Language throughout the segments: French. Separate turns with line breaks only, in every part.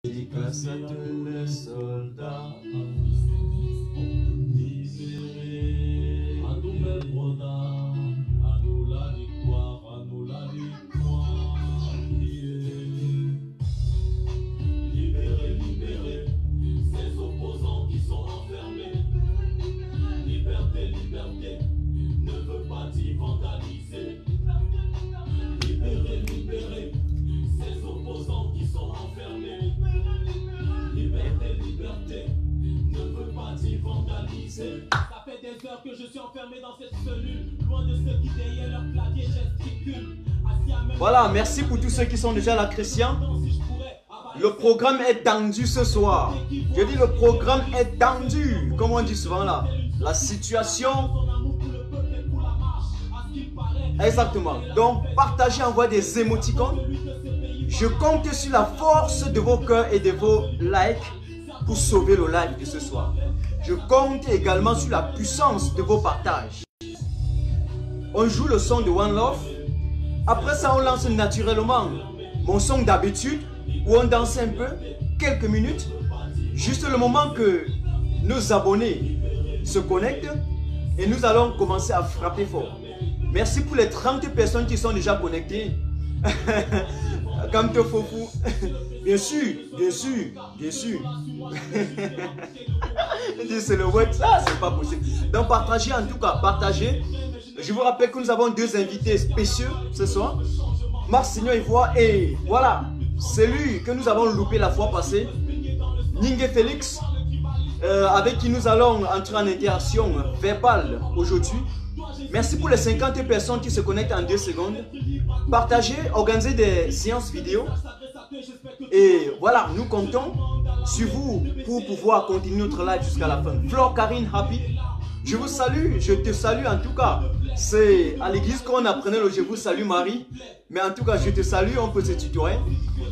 Dédicace à tous les soldats libérés, à nous mes brodas, à nous la victoire, à nous la victoire. Libérés, libérés, ces opposants qui sont enfermés. Liberté, liberté, ne veut pas t'y vandaliser. Libérés, libérés, ces opposants qui sont enfermés. Liberté, liberté, ne veut pas t'y vandaliser. Ça fait des heures que je suis enfermé dans cette cellule, loin de ceux qui derrière leur clavier gesticulent.
Voilà, merci pour tous ceux qui sont déjà là, Christian. Le programme est tendu ce soir. Je dis le programme est tendu, comme on dit souvent là. La situation... Exactement. Donc, partagez, envoyez des émoticônes. Je compte sur la force de vos cœurs et de vos likes pour sauver le live de ce soir. Je compte également sur la puissance de vos partages. On joue le son de One Love. Après ça, on lance naturellement mon son d'habitude où on danse un peu, quelques minutes. Juste le moment que nos abonnés se connectent et nous allons commencer à frapper fort. Merci pour les 30 personnes qui sont déjà connectées. Kamto Fofou. Bien sûr, bien sûr, bien sûr. C'est le web, ça, c'est pas possible. Donc partagez en tout cas, partagez. Je vous rappelle que nous avons deux invités spéciaux ce soir. Marc Signon Ivoire et voilà, celui que nous avons loupé la fois passée, Ningue Félix, avec qui nous allons entrer en interaction verbale aujourd'hui. Merci pour les 50 personnes qui se connectent en 2 secondes. Partagez, organisez des séances vidéo. Et voilà, nous comptons sur vous pour pouvoir continuer notre live jusqu'à la fin. Flore Karine Happy, je vous salue, je te salue en tout cas. C'est à l'église qu'on apprenait le je vous salue Marie. Mais en tout cas, je te salue, on peut se tutoyer.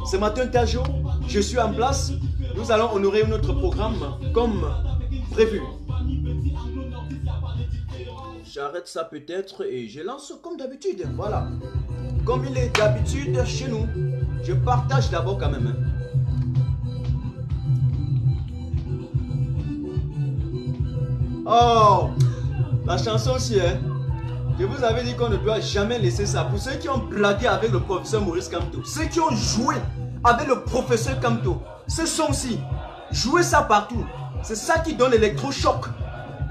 Ce matin, Tajo, je suis en place. Nous allons honorer notre programme comme prévu. J'arrête ça peut-être et je lance comme d'habitude. Voilà. Comme il est d'habitude chez nous. Je partage d'abord quand même. Oh, la chanson aussi, hein. Je vous avais dit qu'on ne doit jamais laisser ça. Pour ceux qui ont blagué avec le professeur Maurice Kamto, ceux qui ont joué avec le professeur Kamto, ce son-ci, jouez ça partout. C'est ça qui donne l'électrochoc,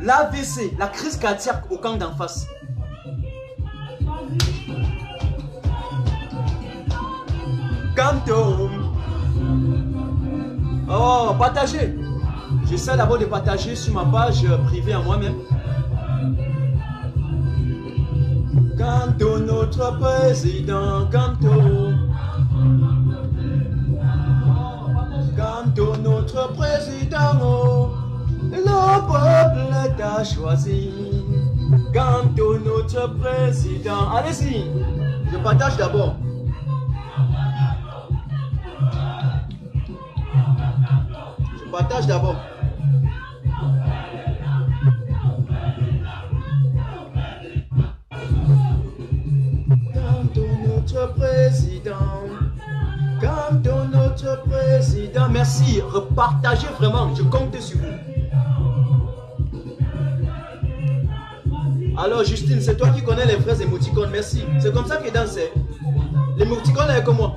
l'AVC, la crise cardiaque au camp d'en face. Kamto. Oh, partagez. J'essaie d'abord de partager sur ma page privée à moi-même. Kamto, notre président, Kamto. Kamto, notre président, oh. Le peuple t'a choisi. Kamto, notre président. Allez-y, je partage d'abord. Je partage d'abord. Kamto, notre président. Kamto, notre président. Merci, repartagez vraiment, je compte sur vous. Alors Justine, c'est toi qui connais les vrais émoticônes, merci. C'est comme ça qu'ils dansent. L'émoticône est comme moi.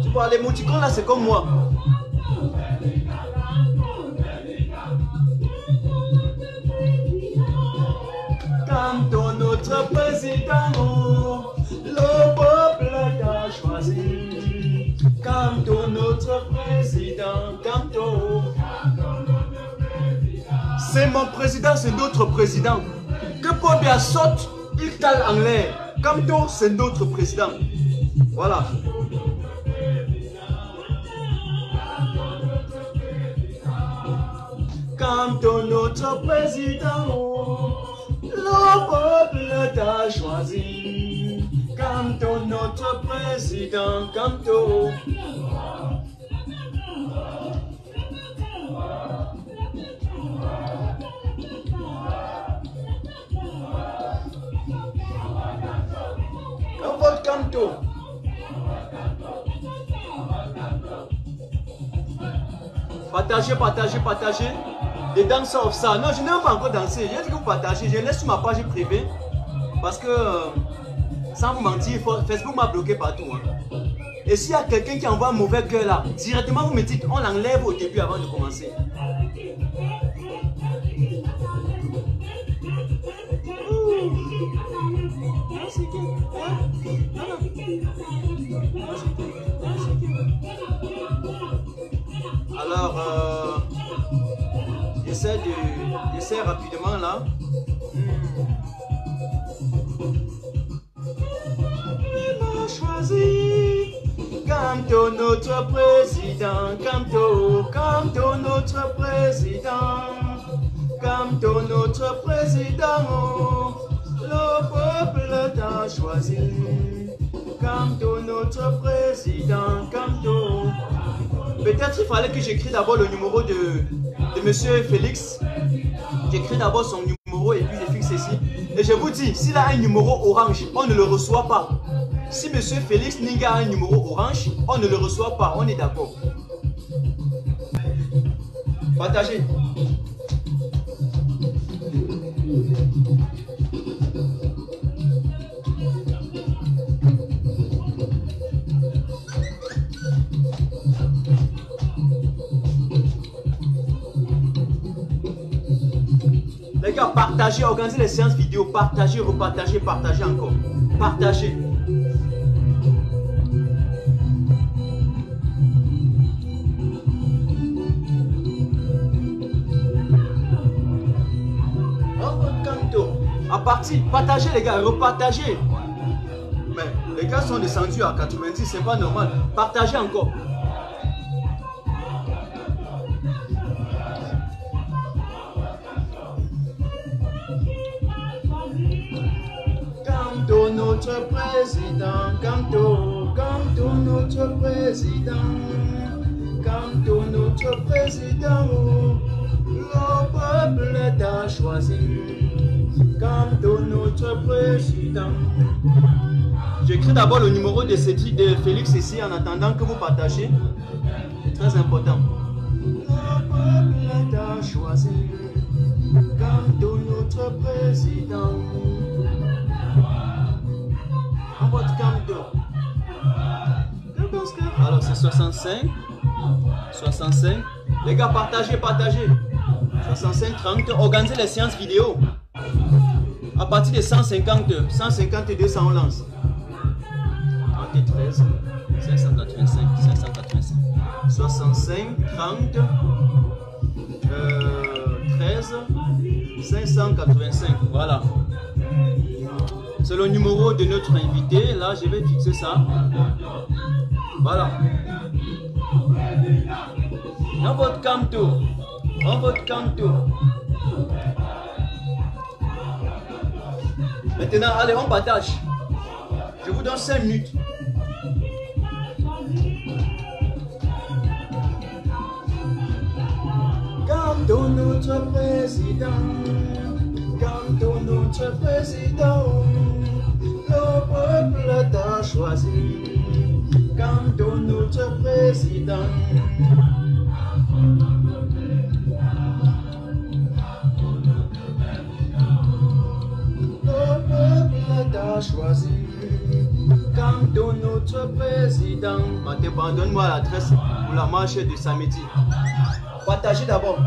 Tu vois, l'émoticône là c'est comme moi. Kamto, notre président, le peuple t'a choisi. Kamto, notre président, Kamto. C'est mon président, c'est notre président. Que Paul Biya saute, il cale en l'air. Kamto, c'est notre président. Voilà. Kamto, notre président, le peuple t'a choisi. Kamto, notre président, Kamto. Canto. Partagez, partagez, partagez. Les danseurs of ça. Non, je n'ai pas encore dansé. J'ai dit que vous partagez. Je laisse sur ma page privée. Parce que, sans vous mentir, Facebook m'a bloqué partout. Hein. Et s'il y a quelqu'un qui envoie un mauvais cœur là, directement vous me dites, on l'enlève au début avant de commencer. Alors, j'essaie rapidement là. Choisi Camto notre président, Camto notre président, Camto notre président, le peuple t'a choisi, Camto notre président, Camto. Peut-être il fallait que j'écris d'abord le numéro de monsieur Félix. J'écris d'abord son numéro et puis je fixe ici. Et je vous dis, s'il a un numéro orange, on ne le reçoit pas. Si monsieur Félix Ninga a un numéro orange, on ne le reçoit pas, on est d'accord. Partagez. Les gars, partagez, organisez les séances vidéo, partagez, repartagez, partagez encore. Partagez. À partir, partagez les gars, repartagez. Mais les gars sont descendus à 90, c'est pas normal. Partagez encore. Camto notre président, Camto notre président, Camto notre président, le peuple t'a choisi. Camto notre président. J'écris d'abord le numéro de Félix ici en attendant que vous partagez. C'est très important. Le peuple t'a choisi. Camto notre président. En votre Camto. Alors c'est 65. 65. Les gars, partagez, partagez. 65, 30. Organisez les séances vidéo. À partir de 150, 200, on lance. 13, 585, 585. 65, 30, 13, 585. Voilà. C'est le numéro de notre invité. Là, je vais fixer ça. Voilà. Dans votre Camto. Dans votre Camto. Maintenant, allez, on partage. Je vous donne 5 minutes. Camto notre président, Camto notre président, le peuple t'a choisi. Camto notre président. Choisi Camto notre président. Maté, donne-moi l'adresse pour la marche de samedi. Partagez d'abord.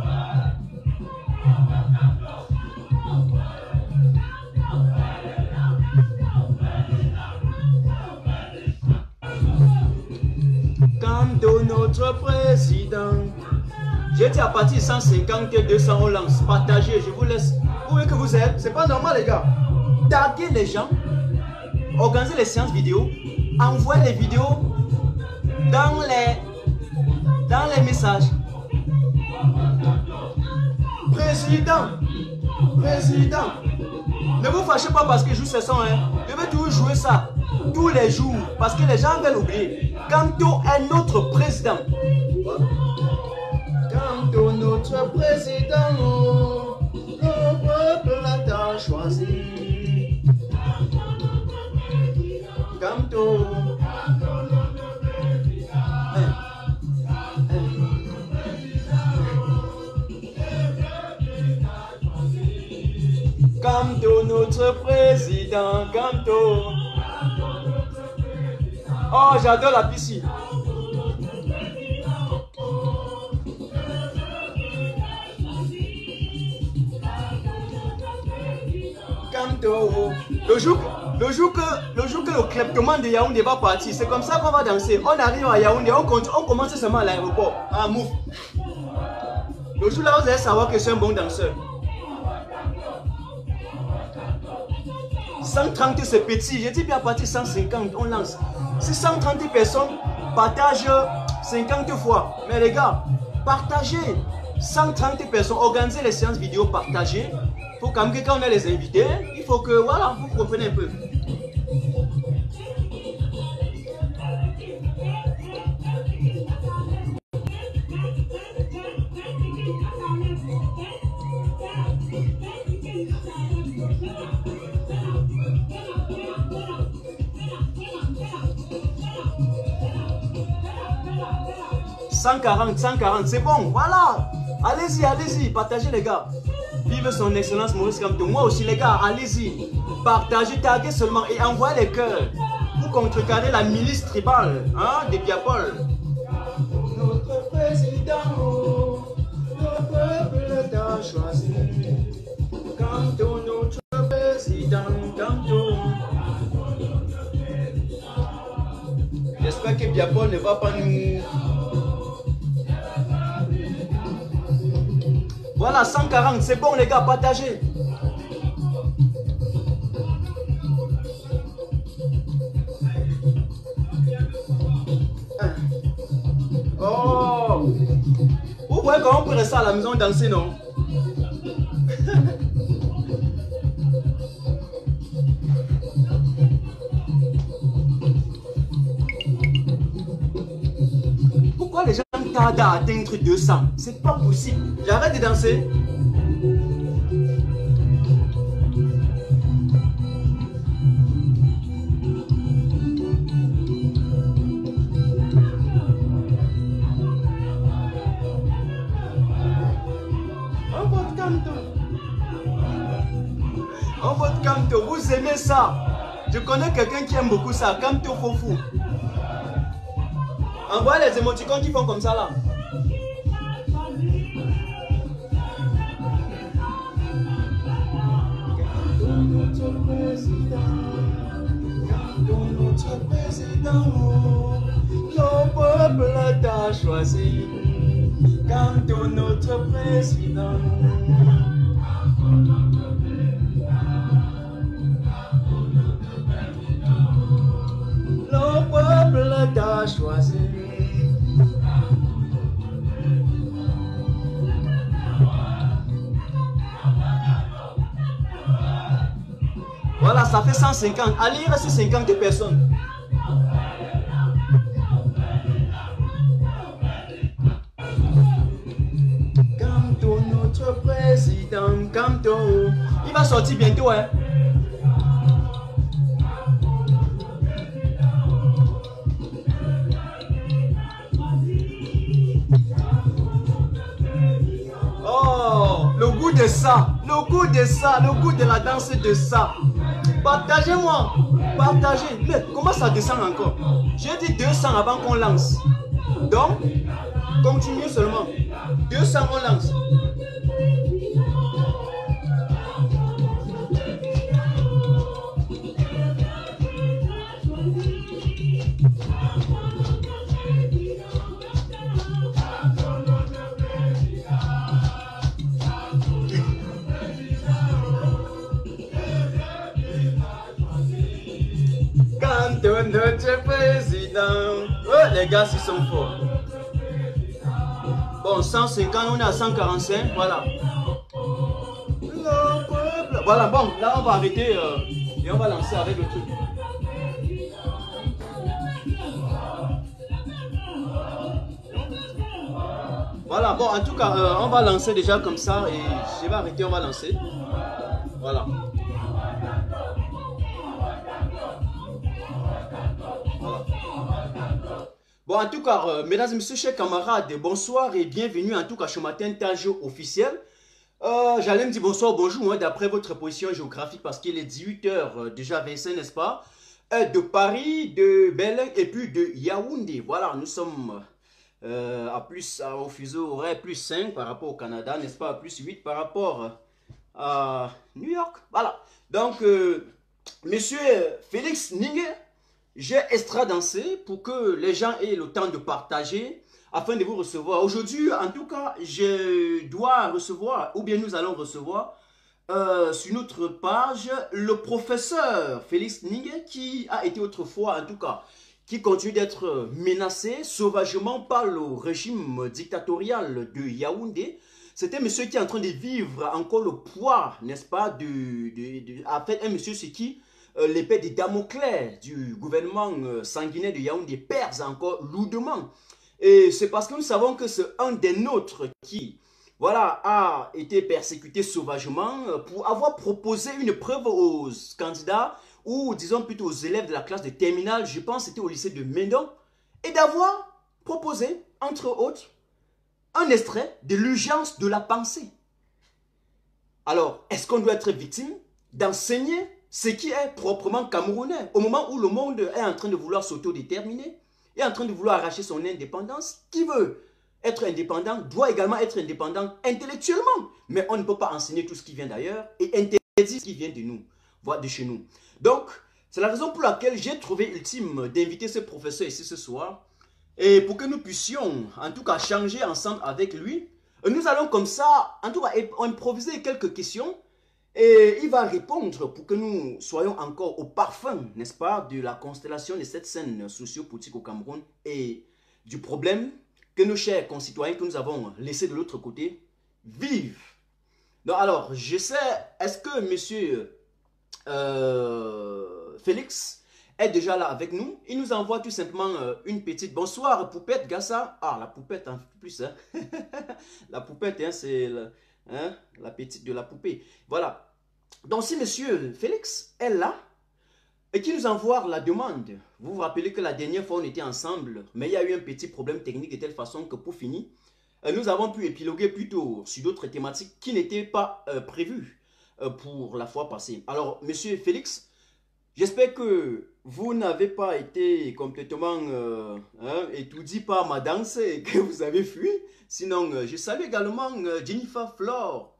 Camto notre président. J'ai dit à partir de 150, 200 on lance. Partagez, je vous laisse. Où est-ce que vous êtes? C'est pas normal les gars. Taguez les gens. Organisez les séances vidéo, envoyez les vidéos dans les messages. Président, ne vous fâchez pas parce que je joue ce son. Hein. Je vais toujours jouer ça tous les jours parce que les gens veulent oublier. Camto est notre président. Camto notre président, le peuple t'a choisi. Camto. Camto, notre président, Camto. Oh, j'adore la piscine. Camto. Le jour que le kleptomane de Yaoundé va partir, c'est comme ça qu'on va danser. On arrive à Yaoundé, on commence seulement à l'aéroport. Ah, move. Le jour là, vous allez savoir que c'est un bon danseur. 130 c'est petit, j'ai dit bien à partir de 150, on lance. Si 130 personnes partagent 50 fois, mais les gars, partagez 130 personnes, organisez les séances vidéo, partagez. Il faut quand même que quand on a les invités, il faut que, voilà, vous comprenez un peu. « 140, 140, c'est bon, voilà. Allez-y, allez-y, partagez les gars. Vive son excellence Maurice Kamto. Moi aussi les gars, allez-y. Partagez, taguez seulement et envoyez les cœurs. Pour contrecarrer la milice tribale hein, des Biapol. Notre président, le peuple t'a choisi. Kamto, notre président, Kamto. J'espère que Biapol ne va pas nous... Voilà, 140, c'est bon les gars, partagez. Oh! Vous voyez comment on pourrait ça à la maison danser, non? Pourquoi les gens tardent à atteindre 200? C'est pas possible. J'arrête de danser. On vote Kamto. On vote Kamto. Vous aimez ça? Je connais quelqu'un qui aime beaucoup ça. Kamto Fofou. Envoyez les émoticônes qui font comme ça là. Notre président, le peuple t'a choisi. Kamto, notre président. Le peuple t'a choisi. Voilà, ça fait 150. Allez, il reste 50 personnes. Kamto, notre président, Kamto. Il va sortir bientôt, hein. Oh, le goût de ça, le goût de ça, le goût de la danse de ça. Partagez-moi, partagez. Mais comment ça descend encore? J'ai dit 200 avant qu'on lance. Donc, continuez seulement. 200, on lance. Kamto, notre président. Oh, les gars, ils sont forts. Bon, 150, on est à 145, voilà. Voilà, bon, là on va arrêter et on va lancer avec le truc. Voilà, bon, en tout cas, on va lancer déjà comme ça et je vais arrêter, on va lancer. Voilà. Bon, en tout cas, mesdames et messieurs, chers camarades, bonsoir et bienvenue en tout cas chez Matin Tage officiel. J'allais me dire bonsoir, bonjour, hein, d'après votre position géographique parce qu'il est 18h déjà 25, n'est-ce pas? De Paris, de Berlin et puis de Yaoundé. Voilà, nous sommes au fuseau horaire plus 5 par rapport au Canada, n'est-ce pas? Plus 8 par rapport à New York. Voilà. Donc, monsieur Félix Ningue, j'ai extra-dansé pour que les gens aient le temps de partager afin de vous recevoir. Aujourd'hui, en tout cas, je dois recevoir, ou bien nous allons recevoir sur notre page le professeur Félix Ningue qui a été autrefois, en tout cas, qui continue d'être menacé sauvagement par le régime dictatorial de Yaoundé. C'était un monsieur qui est en train de vivre encore le poids, n'est-ce pas, en fait, un monsieur c'est qui l'épée de Damoclès du gouvernement sanguinaire de Yaoundé pèse encore lourdement. Et c'est parce que nous savons que c'est un des nôtres qui, voilà, a été persécuté sauvagement pour avoir proposé une preuve aux candidats ou disons plutôt aux élèves de la classe de terminale, je pense que c'était au lycée de Mendon, et d'avoir proposé, entre autres, un extrait de l'urgence de la pensée. Alors, est-ce qu'on doit être victime d'enseigner ce qui est proprement camerounais au moment où le monde est en train de vouloir s'autodéterminer, est en train de vouloir arracher son indépendance? Qui veut être indépendant doit également être indépendant intellectuellement. Mais on ne peut pas enseigner tout ce qui vient d'ailleurs et interdire ce qui vient de nous, voire de chez nous. Donc, c'est la raison pour laquelle j'ai trouvé ultime d'inviter ce professeur ici ce soir. Et pour que nous puissions, en tout cas, changer ensemble avec lui, nous allons comme ça, en tout cas, improviser quelques questions. Et il va répondre pour que nous soyons encore au parfum, n'est-ce pas, de la constellation de cette scène socio-politique au Cameroun et du problème que nos chers concitoyens que nous avons laissés de l'autre côté vivent. Donc alors, je sais, est-ce que monsieur Félix est déjà là avec nous? Il nous envoie tout simplement une petite bonsoir, poupette Gassa. Ah, la poupette en plus, hein. La poupette, hein, c'est la petite de la poupée. Voilà. Donc si monsieur Félix est là et qui nous envoie la demande, vous vous rappelez que la dernière fois on était ensemble, mais il y a eu un petit problème technique de telle façon que pour finir, nous avons pu épiloguer plutôt sur d'autres thématiques qui n'étaient pas prévues pour la fois passée. Alors monsieur Félix, j'espère que vous n'avez pas été complètement étourdi par ma danse et que vous avez fui. Sinon, je salue également Jennifer Flore.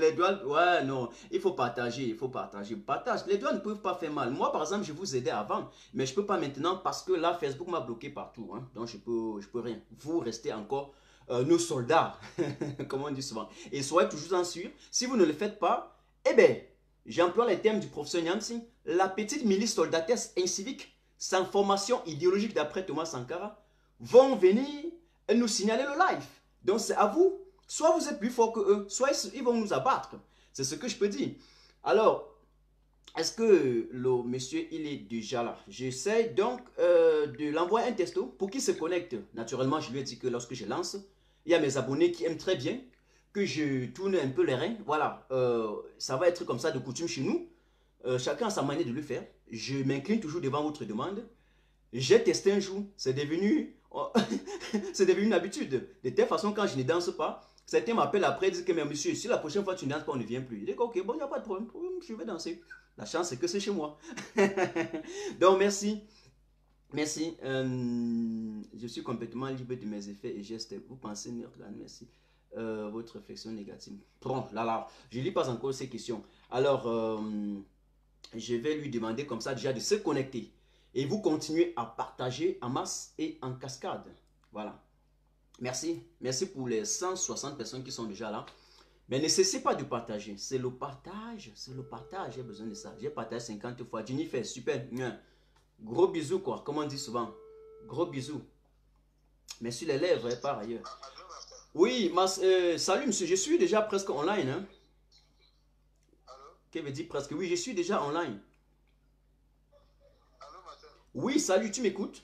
Les doigts, ouais, non, il faut partager, il faut partager. Partage, les doigts ne peuvent pas faire mal. Moi, par exemple, je vous aidais avant, mais je ne peux pas maintenant parce que là, Facebook m'a bloqué partout. Hein, donc, je peux rien. Vous restez encore nos soldats, comme on dit souvent. Et soyez toujours en sûr, si vous ne le faites pas, eh bien, j'emploie les termes du professeur Nyamsi, la petite milice soldatesque incivique, sans formation idéologique d'après Thomas Sankara, vont venir nous signaler le live. Donc c'est à vous, soit vous êtes plus fort que eux, soit ils vont nous abattre. C'est ce que je peux dire. Alors, est-ce que le monsieur, il est déjà là? J'essaie donc de l'envoyer un texto pour qu'il se connecte. Naturellement, je lui ai dit que lorsque je lance, il y a mes abonnés qui aiment très bien que je tourne un peu les reins. Voilà, ça va être comme ça de coutume chez nous. Chacun a sa manière de le faire. Je m'incline toujours devant votre demande. J'ai testé un jour, c'est devenu une habitude. De telle façon, quand je ne danse pas, certains m'appellent après et disent que mais monsieur, si la prochaine fois tu ne danses pas, on ne vient plus. Je dis ok, bon, il n'y a pas de problème, je vais danser. La chance, c'est que c'est chez moi. Donc, merci. Merci. Je suis complètement libre de mes effets et gestes. Vous pensez, merci. Votre réflexion négative. Bon, là, je ne lis pas encore ces questions. Alors, je vais lui demander comme ça déjà de se connecter. Et vous continuez à partager en masse et en cascade. Voilà. Merci. Merci pour les 160 personnes qui sont déjà là. Mais ne cessez pas de partager. C'est le partage. C'est le partage. J'ai besoin de ça. J'ai partagé 50 fois. Jennifer, super. Gros bisous, quoi. Comme on dit souvent. Gros bisous. Mais sur les lèvres, par ailleurs. Oui, salut, monsieur. Je suis déjà presque online. Hein? Qu'est-ce que veut dire presque? Oui, je suis déjà online. Oui, salut, tu m'écoutes?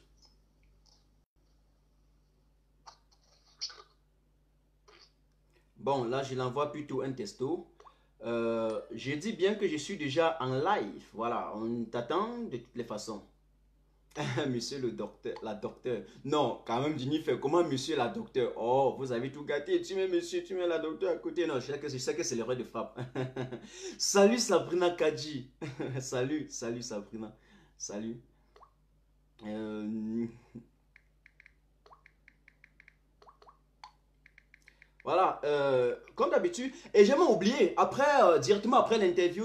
Bon, là, je l'envoie plutôt un texto. Je dis bien que je suis déjà en live. Voilà, on t'attend de toutes les façons. Monsieur le docteur, la docteur. Non, quand même, Dini fait comment monsieur la docteur? Oh, vous avez tout gâté. Tu mets monsieur, tu mets la docteur à côté. Non, je sais que c'est l'erreur de frappe. Salut Sabrina Kadji. Salut, salut Sabrina. Salut. Euh, Voilà, comme d'habitude. Et j'ai même oublié, après, directement après l'interview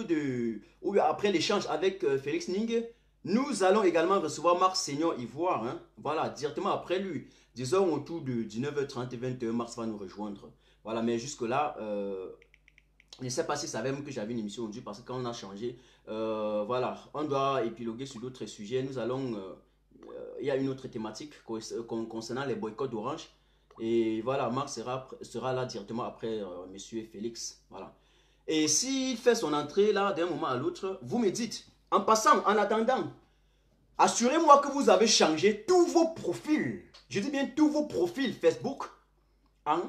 ou après l'échange avec Félix Ning, nous allons également recevoir Marc Seignon Ivoire. Hein. Voilà, directement après lui. Disons autour de 19h30 et 21h, Marc va nous rejoindre. Voilà, mais jusque-là, je ne sais pas si ça savait même que j'avais une émission aujourd'hui parce que quand on a changé, voilà, on doit épiloguer sur d'autres sujets. Nous allons, il y a une autre thématique concernant les boycotts d'Orange. Et voilà, Marc sera là directement après Monsieur Félix. Voilà. Et s'il fait son entrée là d'un moment à l'autre, vous me dites, en passant, en attendant, assurez-moi que vous avez changé tous vos profils. Je dis bien tous vos profils Facebook en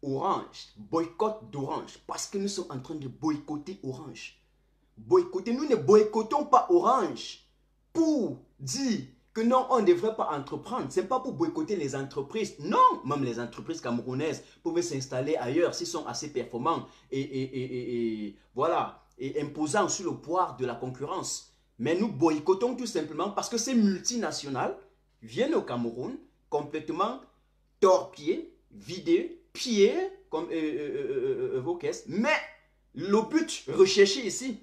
Orange. Boycott d'Orange. Parce que nous sommes en train de boycotter Orange. Boycotter, nous ne boycottons pas Orange pour dire que non, on ne devrait pas entreprendre. Ce n'est pas pour boycotter les entreprises. Non, même les entreprises camerounaises peuvent s'installer ailleurs s'ils sont assez performants et voilà, et imposants sur le poids de la concurrence. Mais nous boycottons tout simplement parce que ces multinationales viennent au Cameroun complètement torpillées, vidées, pillées comme vos caisses. Mais le but recherché ici,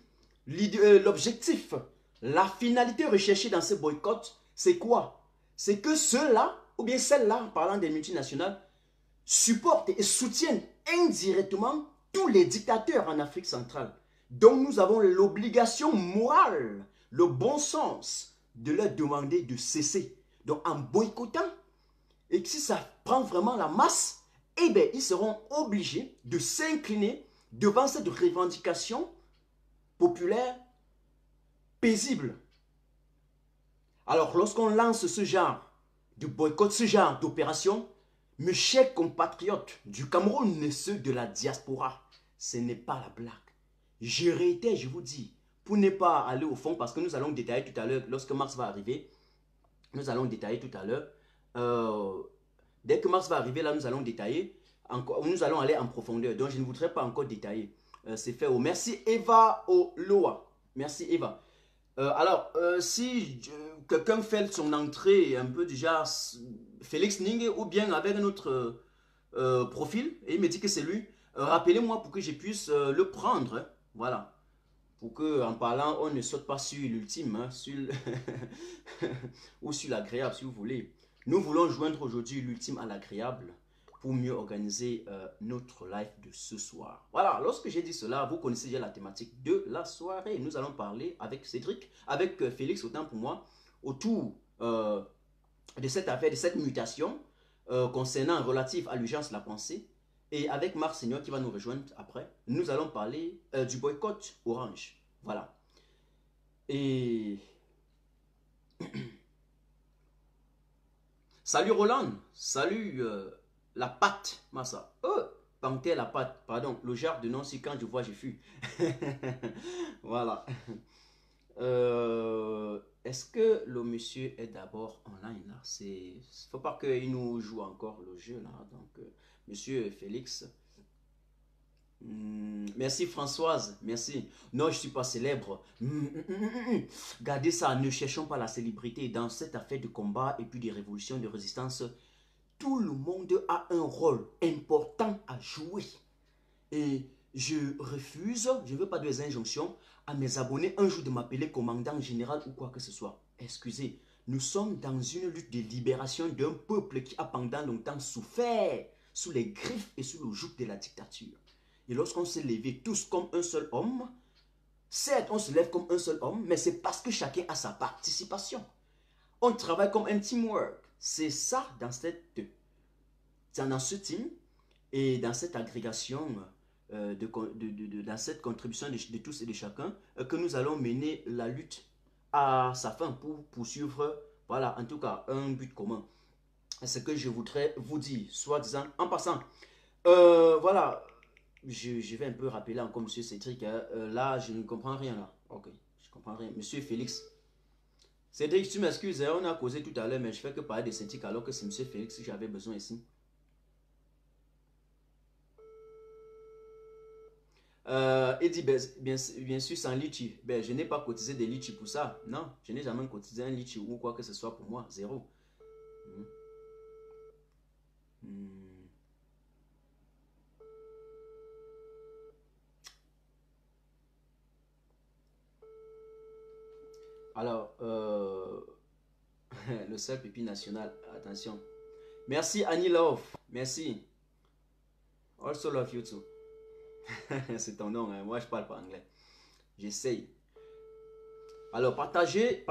l'objectif, la finalité recherchée dans ce boycott, c'est quoi? C'est que ceux-là, ou bien celles-là, en parlant des multinationales, supportent et soutiennent indirectement tous les dictateurs en Afrique centrale. Donc nous avons l'obligation morale, le bon sens de leur demander de cesser. Donc en boycottant, et si ça prend vraiment la masse, eh bien ils seront obligés de s'incliner devant cette revendication populaire paisible. Alors, lorsqu'on lance ce genre de boycott, ce genre d'opération, mes chers compatriotes du Cameroun et ceux de la diaspora, ce n'est pas la blague. Je réitère, je vous dis, pour ne pas aller au fond, parce que nous allons détailler tout à l'heure, lorsque Mars va arriver, nous allons détailler tout à l'heure. Dès que Mars va arriver, là, nous allons détailler, nous allons aller en profondeur. Donc, je ne voudrais pas encore détailler. C'est fait. Oh, merci Eva Oloa. Merci Eva. Alors, si quelqu'un fait son entrée un peu déjà Félix Ning ou bien avec un autre profil et il me dit que c'est lui, rappelez-moi pour que je puisse le prendre. Hein, voilà. Pour que en parlant, on ne saute pas sur l'ultime, hein, ou sur l'agréable si vous voulez. Nous voulons joindre aujourd'hui l'ultime à l'agréable pour mieux organiser notre live de ce soir. Voilà, lorsque j'ai dit cela, vous connaissez déjà la thématique de la soirée. Nous allons parler avec Cédric, avec Félix, autant pour moi, autour de cette affaire, de cette mutation concernant relative à l'urgence de la pensée. Et avec Marc Seignon qui va nous rejoindre après, nous allons parler du boycott Orange. Voilà. Et... Salut Roland, salut... la patte, Massa. Oh, Panthère la patte, pardon. Le genre de nom, c'est quand je vois, je fuis. Voilà. Est-ce que le monsieur est d'abord online là? Il ne faut pas qu'il nous joue encore le jeu là. Donc, monsieur Félix. Merci Françoise, merci. Non, je ne suis pas célèbre. Gardez ça, ne cherchons pas la célébrité dans cette affaire de combat et puis de révolution, de résistance. Tout le monde a un rôle important à jouer. Et je refuse, je ne veux pas des injonctions à mes abonnés un jour de m'appeler commandant général ou quoi que ce soit. Excusez, nous sommes dans une lutte de libération d'un peuple qui a pendant longtemps souffert sous les griffes et sous le joug de la dictature. Et lorsqu'on s'est levé tous comme un seul homme, certes on se lève comme un seul homme, mais c'est parce que chacun a sa participation. On travaille comme un teamwork. C'est ça dans ce team et dans cette agrégation, dans cette contribution de tous et de chacun, que nous allons mener la lutte à sa fin pour poursuivre, voilà, en tout cas, un but commun. Ce que je voudrais vous dire, soi-disant, en passant, voilà, je vais un peu rappeler encore M. Cédric, là, je ne comprends rien là. Ok, je comprends rien. Monsieur Félix. Cédric, tu m'excuses, hein, on a causé tout à l'heure, mais je fais que parler de synthique alors que c'est M. Félix que j'avais besoin ici. Il dit, bien sûr, sans litchi. Ben, je n'ai pas cotisé des litchis pour ça. Non, je n'ai jamais cotisé un litchi ou quoi que ce soit pour moi. Zéro. Alors, le seul pipi national, attention. Merci Annie Love, merci. Also love you too. C'est ton nom, hein? Moi je parle pas anglais. J'essaye. Alors, partagez,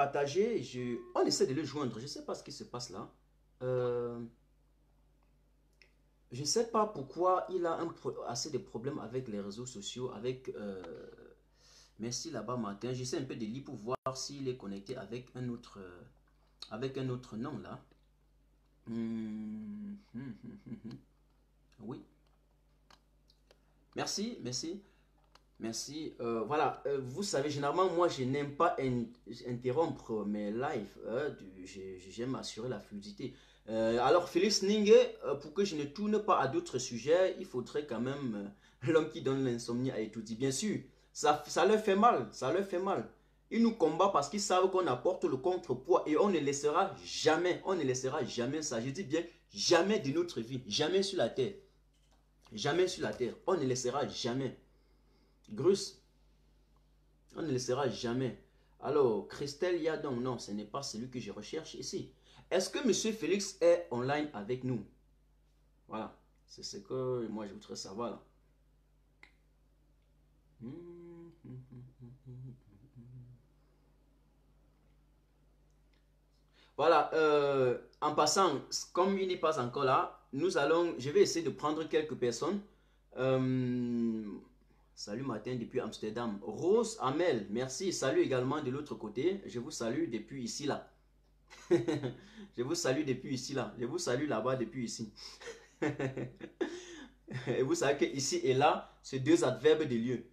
on essaie de le joindre. Je ne sais pas ce qui se passe là. Je ne sais pas pourquoi il a assez de problèmes avec les réseaux sociaux, avec... merci là-bas, Martin. J'essaie un peu de lire pour voir s'il est connecté avec un autre nom là. Oui. Merci. Voilà, vous savez, généralement, moi, je n'aime pas interrompre mes lives. J'aime assurer la fluidité. Alors, Félix Ningue, pour que je ne tourne pas à d'autres sujets, il faudrait quand même l'homme qui donne l'insomnie à étudier. Bien sûr, ça leur fait mal, Ils nous combattent parce qu'ils savent qu'on apporte le contrepoids et on ne laissera jamais ça. Je dis bien, jamais de notre vie, jamais sur la terre. Jamais sur la terre, on ne laissera jamais. Grus, on ne laissera jamais. Alors, Christelle Yadon, non, ce n'est pas celui que je recherche ici. Est-ce que M. Félix est online avec nous? Voilà, c'est ce que moi je voudrais savoir là. Voilà, en passant, comme il n'est pas encore là, je vais essayer de prendre quelques personnes. Salut Martin depuis Amsterdam. Rose Amel, merci. Salut également de l'autre côté. Je vous salue depuis ici là. Je vous salue depuis ici là. Je vous salue là-bas depuis ici. Et vous savez que ici et là, c'est deux adverbes de lieu.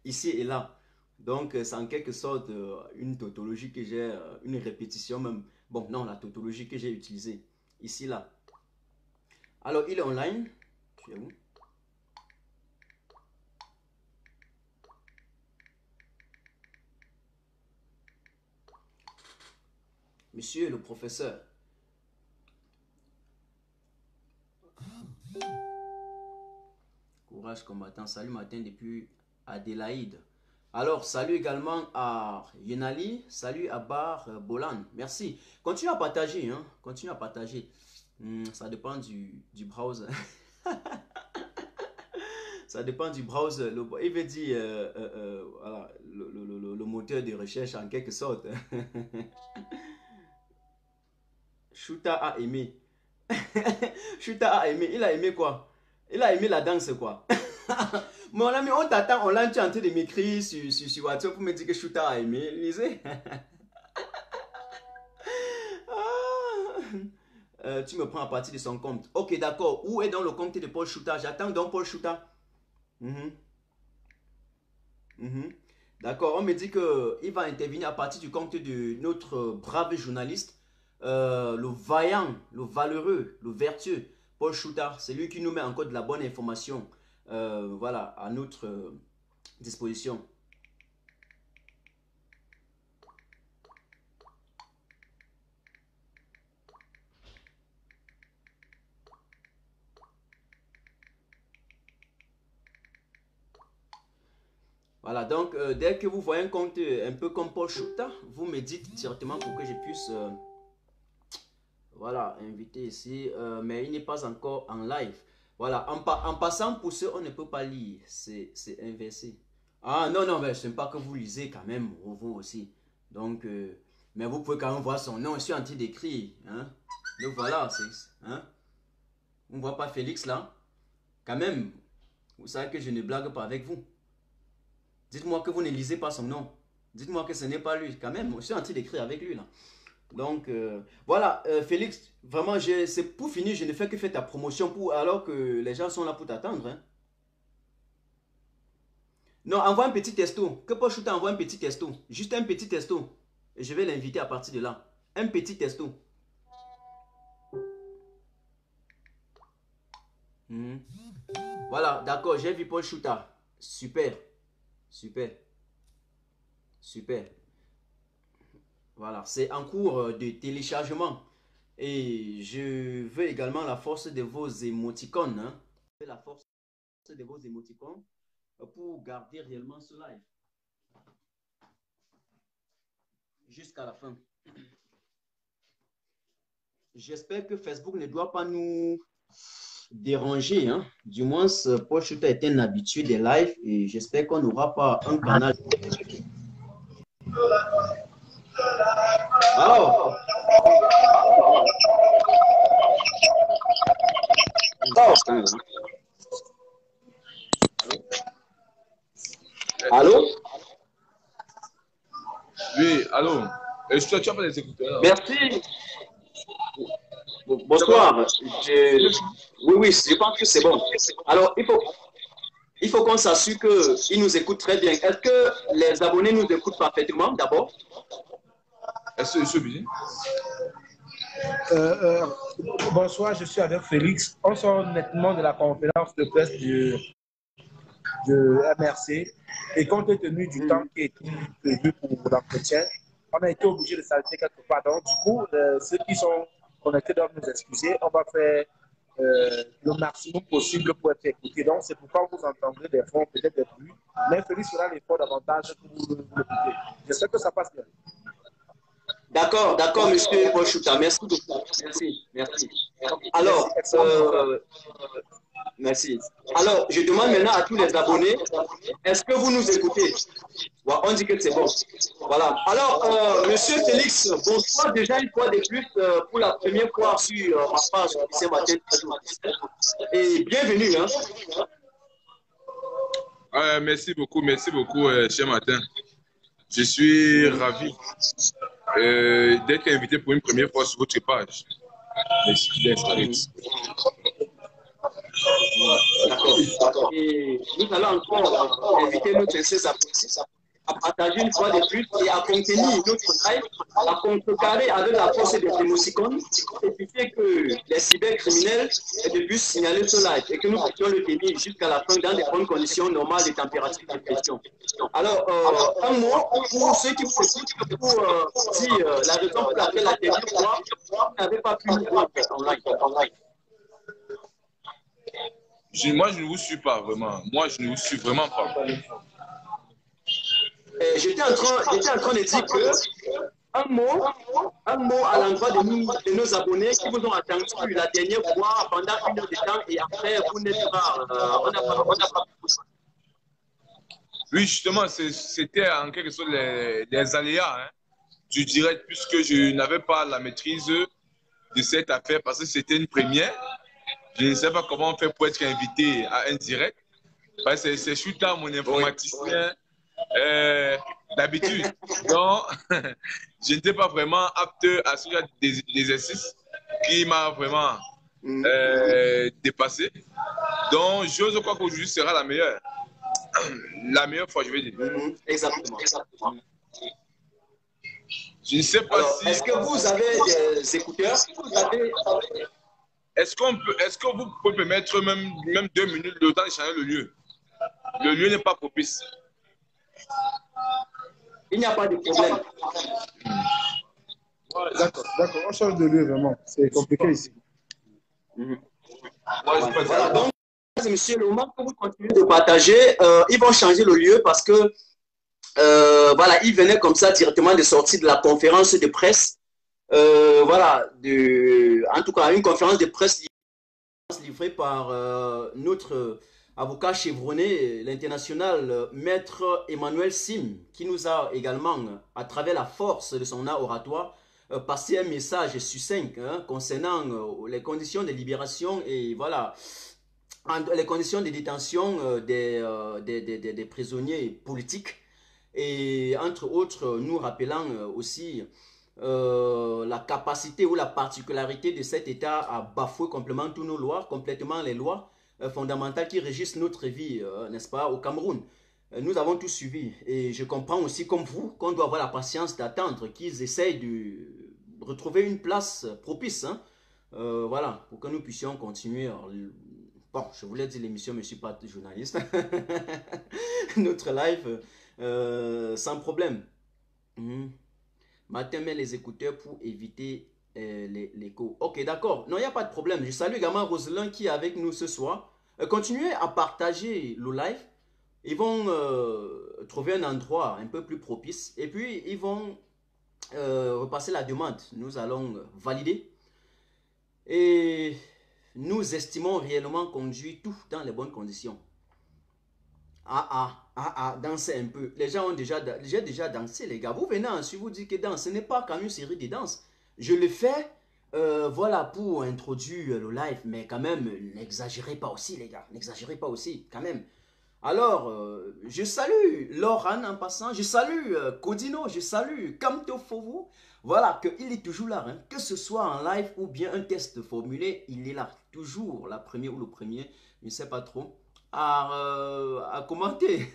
Ici et là. Donc, c'est en quelque sorte une tautologie que j'ai, une répétition même. Bon, non, la tautologie que j'ai utilisée. Ici, là. Alors, il est online. Tu es où? Monsieur le professeur. Courage combattant. Salut Martin depuis Adélaïde. Alors, salut également à Yenali, salut à Bar Bolan, merci. Continuez à partager, hein, continuez à partager. Ça dépend du browser. Ça dépend du browser. Il veut dire, voilà, le moteur de recherche en quelque sorte. Shuta a aimé. Shuta a aimé. Il a aimé quoi? Il a aimé la danse quoi? Mon ami, on t'attend, on l'a en train de m'écrire sur WhatsApp pour me dire que Shuta a aimé. Lisez. Tu me prends à partir de son compte. Ok, d'accord. Où est dans le compte de Paul Shuta? J'attends donc Paul Shuta. D'accord, on me dit qu'il va intervenir à partir du compte de notre brave journaliste, le vaillant, le valeureux, le vertueux, Paul Shuta. C'est lui qui nous met encore de la bonne information. Voilà, à notre disposition. Voilà, donc dès que vous voyez un compte un peu comme Paul Shuta, vous me dites directement pour que je puisse voilà, inviter ici, mais il n'est pas encore en live. Voilà, en passant pour ceux, on ne peut pas lire, c'est inversé. Ah non, non, mais je n'aime pas que vous lisez quand même, vous aussi. Donc, mais vous pouvez quand même voir son nom, je suis en train d'écrire. Hein? Donc voilà, hein? On ne voit pas Félix là. Quand même, vous savez que je ne blague pas avec vous. Dites-moi que vous ne lisez pas son nom. Dites-moi que ce n'est pas lui. Quand même, je suis en train d'écrire avec lui là. Donc, voilà, Félix, vraiment, c'est pour finir, je ne fais que faire ta promotion alors que les gens sont là pour t'attendre. Hein. Non, envoie un petit testo. Que Paul Shuta envoie un petit testo. Juste un petit testo. je vais l'inviter à partir de là. Un petit testo. Voilà, d'accord, j'ai vu Paul Chouta. Super, super, super. Voilà, c'est en cours de téléchargement. Et je veux également la force de vos émoticônes. Hein. La force de vos émoticônes pour garder réellement ce live. Jusqu'à la fin. J'espère que Facebook ne doit pas nous déranger. Hein. Du moins, Paul Chouta est un habitué des lives et j'espère qu'on n'aura pas un canal. Alors, allô?
Oui, allô? Tu as pas les écouteurs?
Merci. Bonsoir. Oui, je pense que c'est bon. Alors, il faut qu'on s'assure qu'ils nous écoutent très bien. Est-ce que les abonnés nous écoutent parfaitement d'abord?
Est-ce que je suis obligé?
Bonsoir, je suis avec Félix. On sort nettement de la conférence de presse de MRC et compte tenu du temps qui est prévu pour l'entretien, on a été obligé de s'arrêter quelque part. Donc, du coup, ceux qui sont connectés doivent nous excuser. On va faire le maximum possible pour être écoutés. Donc, c'est pourquoi vous entendrez des fonds, peut-être des bruits. Mais Félix fera l'effort davantage pour vous écouter. J'espère que ça passe bien.
D'accord, monsieur Paul Chouta. Merci beaucoup. Merci. Alors, merci. Alors, je demande maintenant à tous les abonnés, est-ce que vous nous écoutez? On dit que c'est bon. Voilà. Alors, monsieur Félix, bonsoir déjà une fois de plus pour la première fois sur ma page ce matin. Et bienvenue. Hein.
Merci beaucoup, cher Martin. Je suis ravi d'être invité pour une première fois sur votre page.
D'accord. Et nous allons encore inviter nos anciens apprentis à partager une fois de plus et à contenir notre live, à contrecarrer avec la force des émoticônes, éviter que les cybercriminels puissent signaler ce live et que nous puissions le tenir jusqu'à la fin dans des bonnes conditions normales de température de pression. Alors, un mot pour ceux qui vous écoutent pour dire la raison pour laquelle la dernière fois, vous n'avez pas pu nous voir en live.
Moi, je ne vous suis pas vraiment. Moi, je ne vous suis vraiment pas.
J'étais en train de dire que un mot à l'endroit de nos abonnés qui vous ont attendu la dernière fois pendant une heure de temps et après vous n'êtes pas. On n'a pas.
Oui, justement, c'était en quelque sorte les aléas du direct, puisque je n'avais pas la maîtrise de cette affaire parce que c'était une première. Je ne sais pas comment on fait pour être invité à un direct. C'est Chouta, mon informaticien d'habitude. Donc, je n'étais pas vraiment apte à ce genre d'exercice qui m'a vraiment dépassé. Donc, j'ose croire qu'aujourd'hui sera la meilleure. La meilleure fois, je vais dire.
Exactement.
Je ne sais pas. Alors, si...
Est-ce que vous avez des écouteurs?
Est-ce que vous pouvez permettre même 2 minutes le temps de changer le lieu? Le lieu n'est pas propice.
Il n'y a pas de problème.
D'accord. On change de lieu vraiment. C'est compliqué ici.
Voilà, donc, monsieur, le moment que vous continuez de partager, ils vont changer le lieu parce que voilà, ils venaient comme ça directement de sortir de la conférence de presse. Voilà, en tout cas, une conférence de presse livrée par notre avocat chevronné, l'international maître Emmanuel Sim, qui nous a également, à travers la force de son art oratoire, passé un message succinct concernant les conditions de libération et voilà, les conditions de détention des prisonniers politiques. Et entre autres, nous rappelant aussi la capacité ou la particularité de cet État à bafouer complètement les lois fondamentales qui régissent notre vie, n'est-ce pas, au Cameroun. Nous avons tous suivi. Et je comprends aussi, comme vous, qu'on doit avoir la patience d'attendre qu'ils essayent de retrouver une place propice. Hein. Voilà, pour que nous puissions continuer. Alors, bon, je voulais dire l'émission, mais je ne suis pas journaliste. Notre live, sans problème. Matin, mets les écouteurs pour éviter l'écho. Ok, d'accord. Non, il n'y a pas de problème. Je salue également Roselyne qui est avec nous ce soir. Continuez à partager le live. Ils vont trouver un endroit un peu plus propice. Et puis, ils vont repasser la demande. Nous allons valider. Et nous estimons réellement conduire tout dans les bonnes conditions. Dansez un peu. Les gens ont déjà dansé, les gars. Vous venez ensuite vous dire que danse, ce n'est pas comme une série de danses. Je le fais, voilà, pour introduire le live. Mais quand même, n'exagérez pas aussi, les gars. N'exagérez pas aussi, quand même. Alors, je salue Laurent en passant. Je salue Codino. Je salue Kamto Fovu. Voilà, qu'il est toujours là. Hein. Que ce soit en live ou bien un test formulé, il est là. Toujours la première ou le premier. Je ne sais pas trop. À commenter.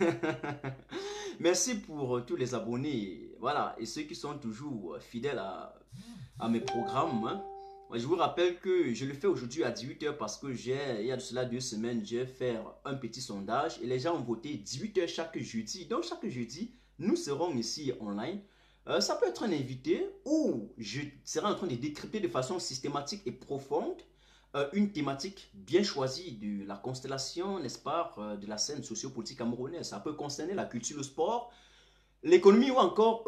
Merci pour tous les abonnés. Voilà, et ceux qui sont toujours fidèles à mes programmes. Hein. Je vous rappelle que je le fais aujourd'hui à 18 h parce que il y a de cela 2 semaines, j'ai fait un petit sondage et les gens ont voté 18 h chaque jeudi. Donc chaque jeudi, nous serons ici online. Ça peut être un invité ou je serai en train de décrypter de façon systématique et profonde une thématique bien choisie de la constellation, n'est-ce pas, de la scène sociopolitique camerounaise. Ça peut concerner la culture, le sport, l'économie ou encore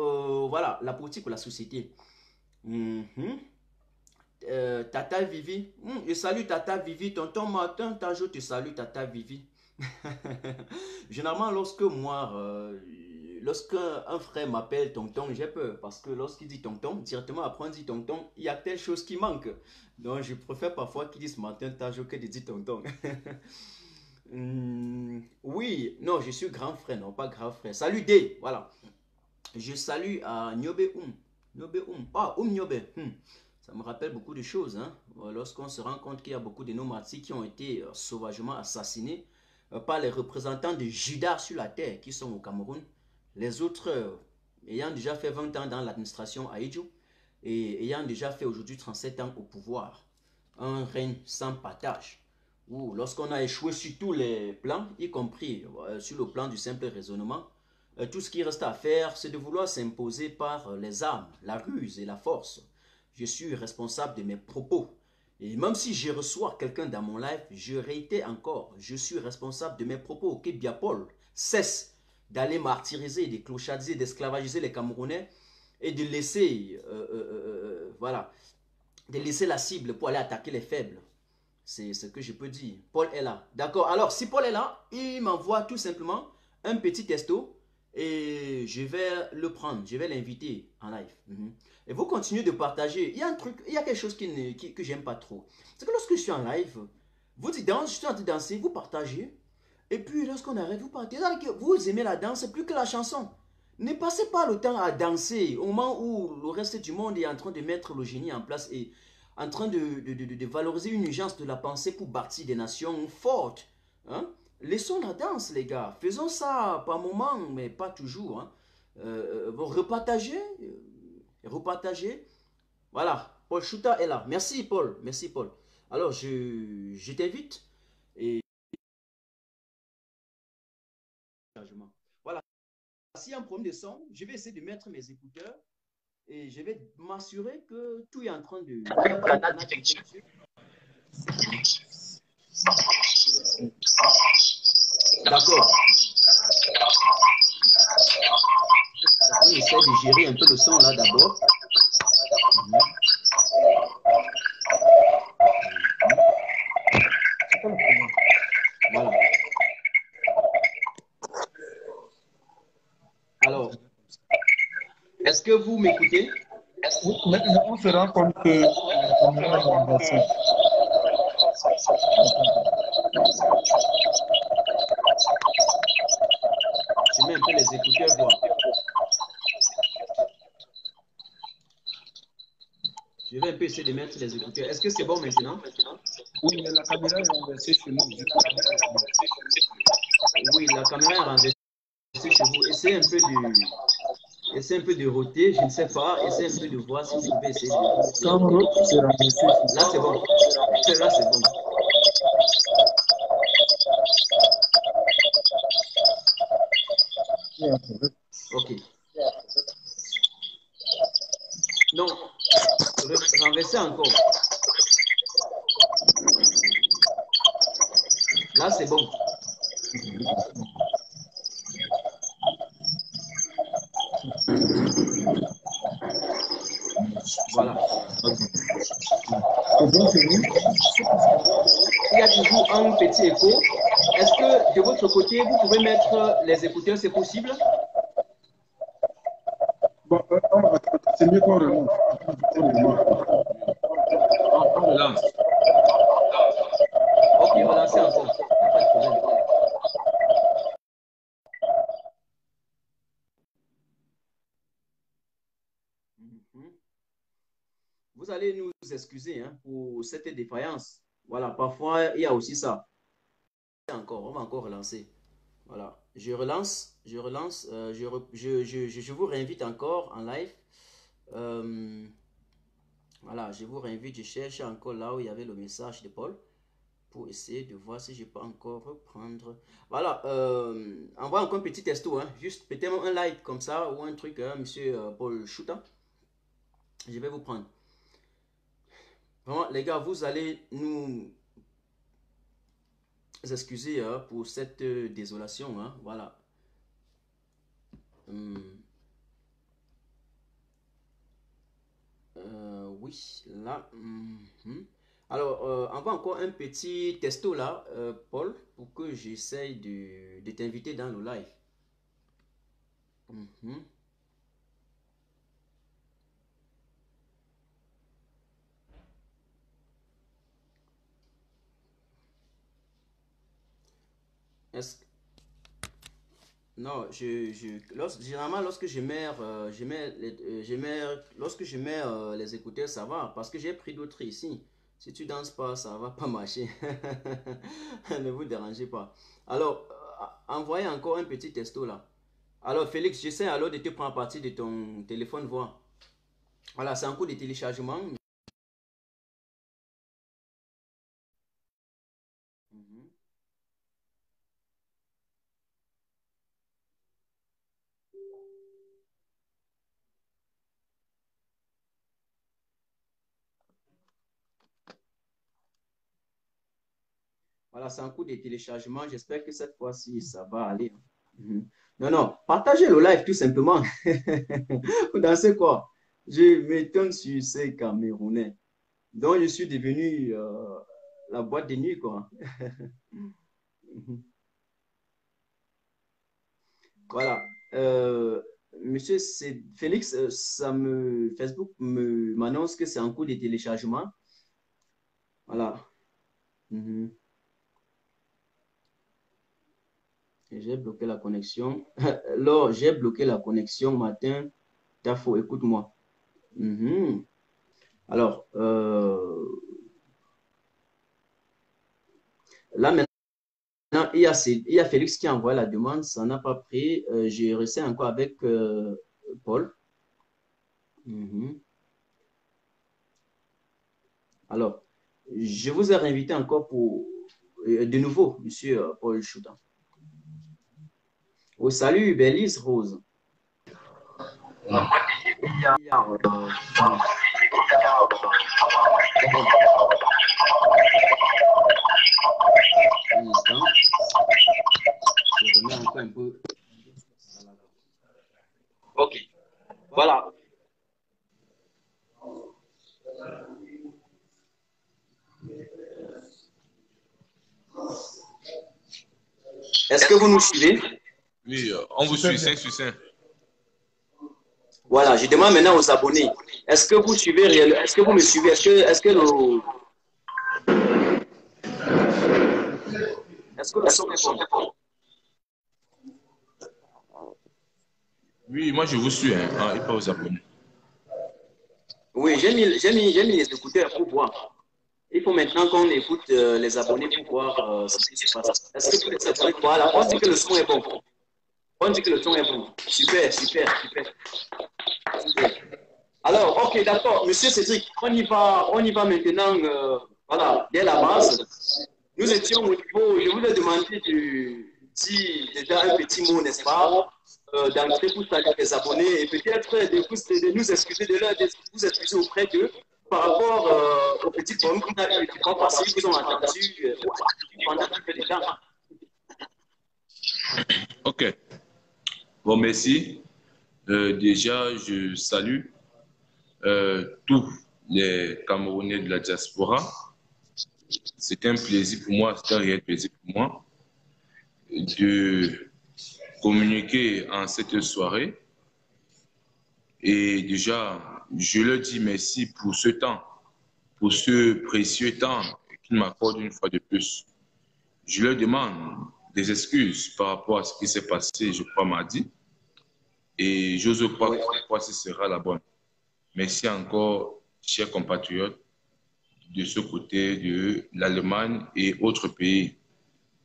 voilà, la politique ou la société. Tata Vivi, je salue Tata Vivi, tonton Martin, Tajo te salue Tata Vivi. Généralement lorsque moi, lorsque un frère m'appelle tonton, j'ai peur parce que lorsqu'il dit tonton, directement après on dit tonton, il y a telle chose qui manque. Donc je préfère parfois qu'il dise Martin Tajo que de dire tonton. Oui, non, je suis grand frère, non pas grand frère. Salut D, voilà. Je salue à Nyobe Nyobe Nyobe. Ça me rappelle beaucoup de choses. Hein? Lorsqu'on se rend compte qu'il y a beaucoup de nos martyrs qui ont été sauvagement assassinés par les représentants de Judas sur la terre qui sont au Cameroun. Les autres ayant déjà fait 20 ans dans l'administration à Idjou et ayant déjà fait aujourd'hui 37 ans au pouvoir. Un règne sans partage. Où lorsqu'on a échoué sur tous les plans, y compris sur le plan du simple raisonnement, tout ce qui reste à faire, c'est de vouloir s'imposer par les armes, la ruse et la force. Je suis responsable de mes propos. Et même si je reçois quelqu'un dans mon live, je réitère encore, je suis responsable de mes propos. Que Biapol cesse d'aller martyriser, de clochardiser, d'esclavagiser les Camerounais et de laisser, voilà, de laisser la cible pour aller attaquer les faibles. C'est ce que je peux dire. Paul est là. D'accord. Alors, si Paul est là, il m'envoie tout simplement un petit texto et je vais le prendre. Je vais l'inviter en live. Et vous continuez de partager. Il y a un truc, il y a quelque chose que j'aime pas trop. C'est que lorsque je suis en live, vous dites danse, je suis en train de danser, vous partagez. Et puis lorsqu'on arrête, vous partagez. Vous aimez la danse plus que la chanson. Ne passez pas le temps à danser au moment où le reste du monde est en train de mettre le génie en place et en train de valoriser une urgence de la pensée pour bâtir des nations fortes. Hein? Laissons la danse, les gars. Faisons ça par moment, mais pas toujours. Hein? Repartagez. Repartagez. Voilà. Paul Chouta est là. Merci, Paul. Merci, Paul. Alors, je t'invite. Et voilà. S'il y a un problème de son, je vais essayer de mettre mes écouteurs et je vais m'assurer que tout est en train de... D'accord. On essaie de gérer un peu le son là d'abord. Voilà. Alors, est-ce que vous m'écoutez?
Maintenant, on se rend compte que
je mets un peu les écouteurs voir. Je vais un peu essayer de mettre les écouteurs. Est-ce que c'est bon maintenant?
Oui, mais la caméra est renversée chez nous.
Oui, la caméra est renversée. monsieur, chez vous, essayez un peu de roter, je ne sais pas, essayez un peu de voir si vous pouvez essayer de...
Quand on rote, c'est remboursé.
Là, c'est bon. Là, c'est bon. Ok. Non, renversez encore. Là, c'est bon. Voilà.
C'est bon, c'est bon.
Il y a toujours un petit écho. Est-ce que de votre côté, vous pouvez mettre les écouteurs, c'est possible?
Bon, c'est mieux qu'on remonte.
On relance.
Ok, relancez encore. Pas de problème. Vous allez nous excuser hein, pour cette défaillance. Voilà, parfois, il y a aussi ça. Encore, on va encore relancer. Voilà, je relance, je vous réinvite encore en live. Voilà, je vous réinvite, je cherche encore là où il y avait le message de Paul pour essayer de voir si je peux encore reprendre. Voilà, envoie encore un petit testo, hein, juste peut-être un like comme ça ou un truc, hein, monsieur Paul Chouta. Je vais vous prendre. Vraiment, les gars, vous allez nous excuser hein, pour cette désolation. Hein, voilà. Oui, là. Alors, envoie encore un petit testo là, Paul, pour que j'essaye de t'inviter dans le live. Est-ce que... Non, généralement lorsque lorsque je mets les écouteurs, ça va, parce que j'ai pris d'autres ici. Si tu danses pas, ça va pas marcher. Ne vous dérangez pas. Alors, envoyez encore un petit testo là. Alors, Félix, j'essaie alors de te prendre partie de ton téléphone voix. Voilà, c'est un coup de téléchargement. Voilà, c'est un coup de téléchargement. J'espère que cette fois-ci, ça va aller. Non, non, partagez le live tout simplement. Vous dansez quoi? Je m'étonne sur ces Camerounais. Donc, je suis devenu la boîte de nuit, quoi. Voilà. Monsieur Félix, Facebook m'annonce que c'est en cours de téléchargement. Voilà. J'ai bloqué la connexion. Alors, j'ai bloqué la connexion matin. Tafo, écoute-moi. Alors, là maintenant, il y a Félix qui a envoyé la demande. Ça n'a pas pris. J'ai resté encore avec Paul. Alors, je vous ai réinvité encore pour de nouveau, monsieur Paul Chouta. Oh, salut, Bélise Rose. Un instant. Je remets encore un peu. Ok. Voilà. Est-ce que vous nous suivez?
Oui, on vous suit 5 sur 5.
Voilà, je demande maintenant aux abonnés. Est-ce que vous suivez réellement? Est-ce que vous me suivez? Est-ce que le son est bon?
Oui, moi je vous suis, hein, et pas aux abonnés.
Oui, j'ai mis les écouteurs pour voir. Il faut maintenant qu'on écoute les abonnés pour voir ce qui se passe. Est-ce que vous êtes abonnés? Voilà, on dit que le son est bon.
On dit que le son est bon. Super, super, super. Alors, ok, d'accord. Monsieur Cédric, on y va maintenant. Voilà, dès la base. Nous étions au niveau, je vous ai demandé de dire déjà un petit mot, n'est-ce pas, d'entrer pour saluer les abonnés et peut-être de nous excuser, de vous excuser auprès d'eux par rapport au petit problème qu'on a eu. Quand passé, ils vous ont entendu pendant tout le temps.
Ok. Bon, merci. Déjà, je salue tous les Camerounais de la diaspora. C'est un plaisir pour moi, c'est un réel plaisir pour moi de communiquer en cette soirée. Et déjà, je leur dis merci pour ce temps, pour ce précieux temps qu'ils m'accordent une fois de plus. Je leur demande des excuses par rapport à ce qui s'est passé, je crois, mardi. Et j'ose croire que ce sera la bonne. Merci encore, chers compatriotes, de ce côté de l'Allemagne et autres pays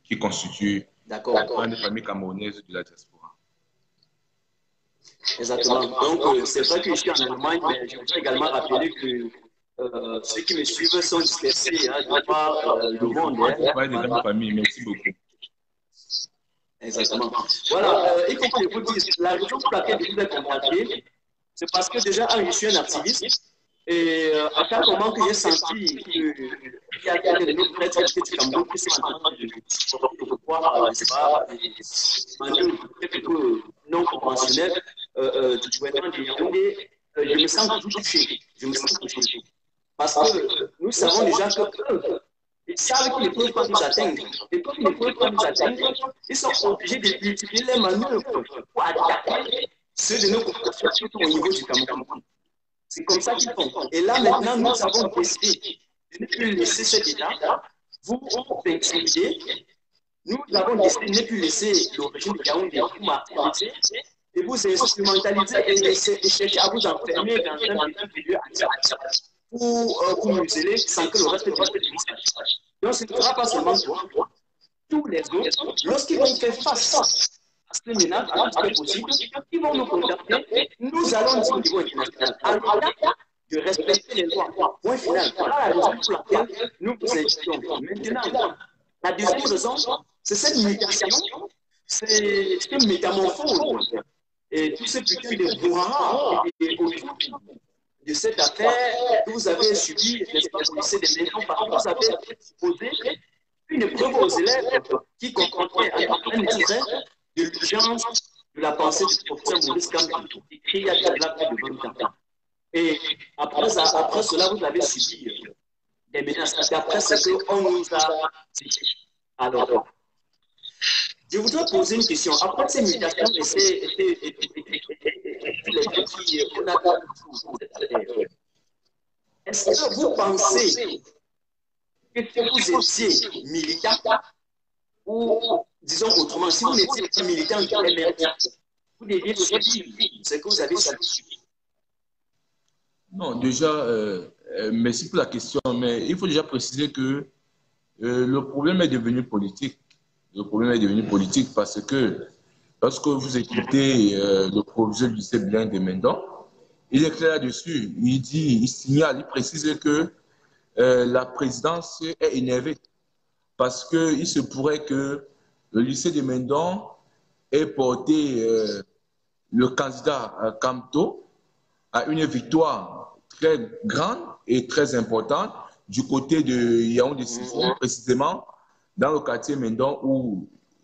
qui constituent la grande famille camerounaise de la diaspora.
Exactement. Donc, c'est vrai que je suis en Allemagne, mais je voudrais également rappeler que ceux qui me suivent sont dispersés de par le monde.
Pas de grande famille, merci beaucoup.
Exactement. Voilà, il faut que je vous dise, la raison pour laquelle je vous ai contacté, c'est parce que déjà, je suis un activiste. Et à chaque moment que j'ai senti qu'il y a quelqu'un de nos prêtres du Cameroun qui s'est en train de voir, je ne sais pas, des manières non conventionnelles du gouvernement de Yaoundé, je me sens toujours touché. Je me sens touché. Parce que nous savons déjà qu'eux, ils savent qu'ils ne peuvent pas nous atteindre. Et comme ils ne peuvent pas nous atteindre, ils sont obligés de multiplier les manœuvres pour attaquer ceux de nos populations, surtout au niveau du Cameroun. C'est comme ça qu'ils font. Et là, maintenant, nous avons décidé de ne plus laisser cet État vous intimider. Nous avons décidé de ne plus laisser le régime de Yaoundé vous martyriser et vous instrumentaliser et chercher à vous enfermer dans un petit milieu pour vous museler sans que le reste du monde sache. Donc, ce ne sera pas seulement toi, tous les autres, lorsqu'ils vont faire face à ce ménage, à tout ce qui est possible, ils vont nous contacter, nous allons dire au niveau international, à l'État de respecter les lois. Point final. Voilà la raison pour laquelle nous vous invitons. Maintenant, la deuxième raison, c'est cette mutation, c'est cette métamorphose et tout ce petit de brouhaha autour de cette affaire que vous avez subi, n'est-ce pas, au lycée des Maisons, parce que vous avez posé une épreuve aux élèves qui comprenait un extrait de l'urgence de la pensée du professeur Maurice Kamto, écrit il y a déjà plus de 20 ans. Et après cela, vous avez subi des menaces. D'après ce qu'on nous a dit. Alors, je voudrais poser une question. Après ces mutations et tous les petits qu'on a est-ce que vous pensez que vous étiez militant ou, disons autrement, si vous n'étiez pas militant, vous deviez subir ce que vous avez subi?
Non, déjà, merci pour la question, mais il faut déjà préciser que le problème est devenu politique. Le problème est devenu politique parce que lorsque vous écoutez le proviseur du lycée Blain de Mendon, il est clair là-dessus. Il signale, il précise que la présidence est énervée parce qu'il se pourrait que le lycée de Mendon ait porté le candidat Kamto à une victoire très grande et très importante du côté de Yaoundé, précisément dans le quartier Mendon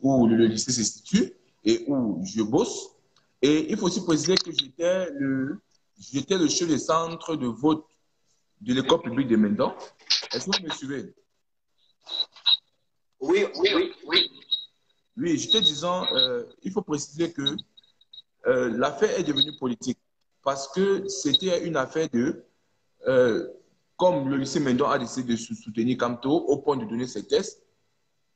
où le lycée se situe et où je bosse. Et il faut aussi préciser que j'étais le chef de centre de vote de l'école publique de Mendon. Est-ce que vous me suivez?
Oui.
Oui, je te disant, il faut préciser que l'affaire est devenue politique parce que c'était une affaire de, comme le lycée Mendon a décidé de soutenir Kamto au point de donner ses tests,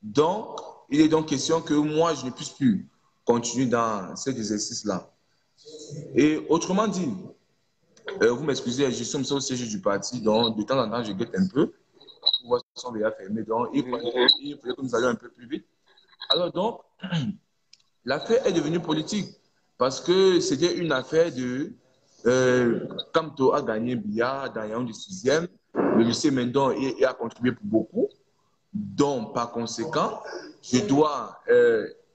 donc il est donc question que moi je ne puisse plus continuer dans cet exercice-là. Et autrement dit, vous m'excusez, je suis au siège du parti, donc de temps en temps je guette un peu, pour voir si on est fermé, donc il faudrait que nous allions un peu plus vite. Alors donc, l'affaire est devenue politique parce que c'était une affaire de Kamto a gagné Bia dans Yaoundé 6e, le lycée Mendon a contribué pour beaucoup, donc par conséquent, je dois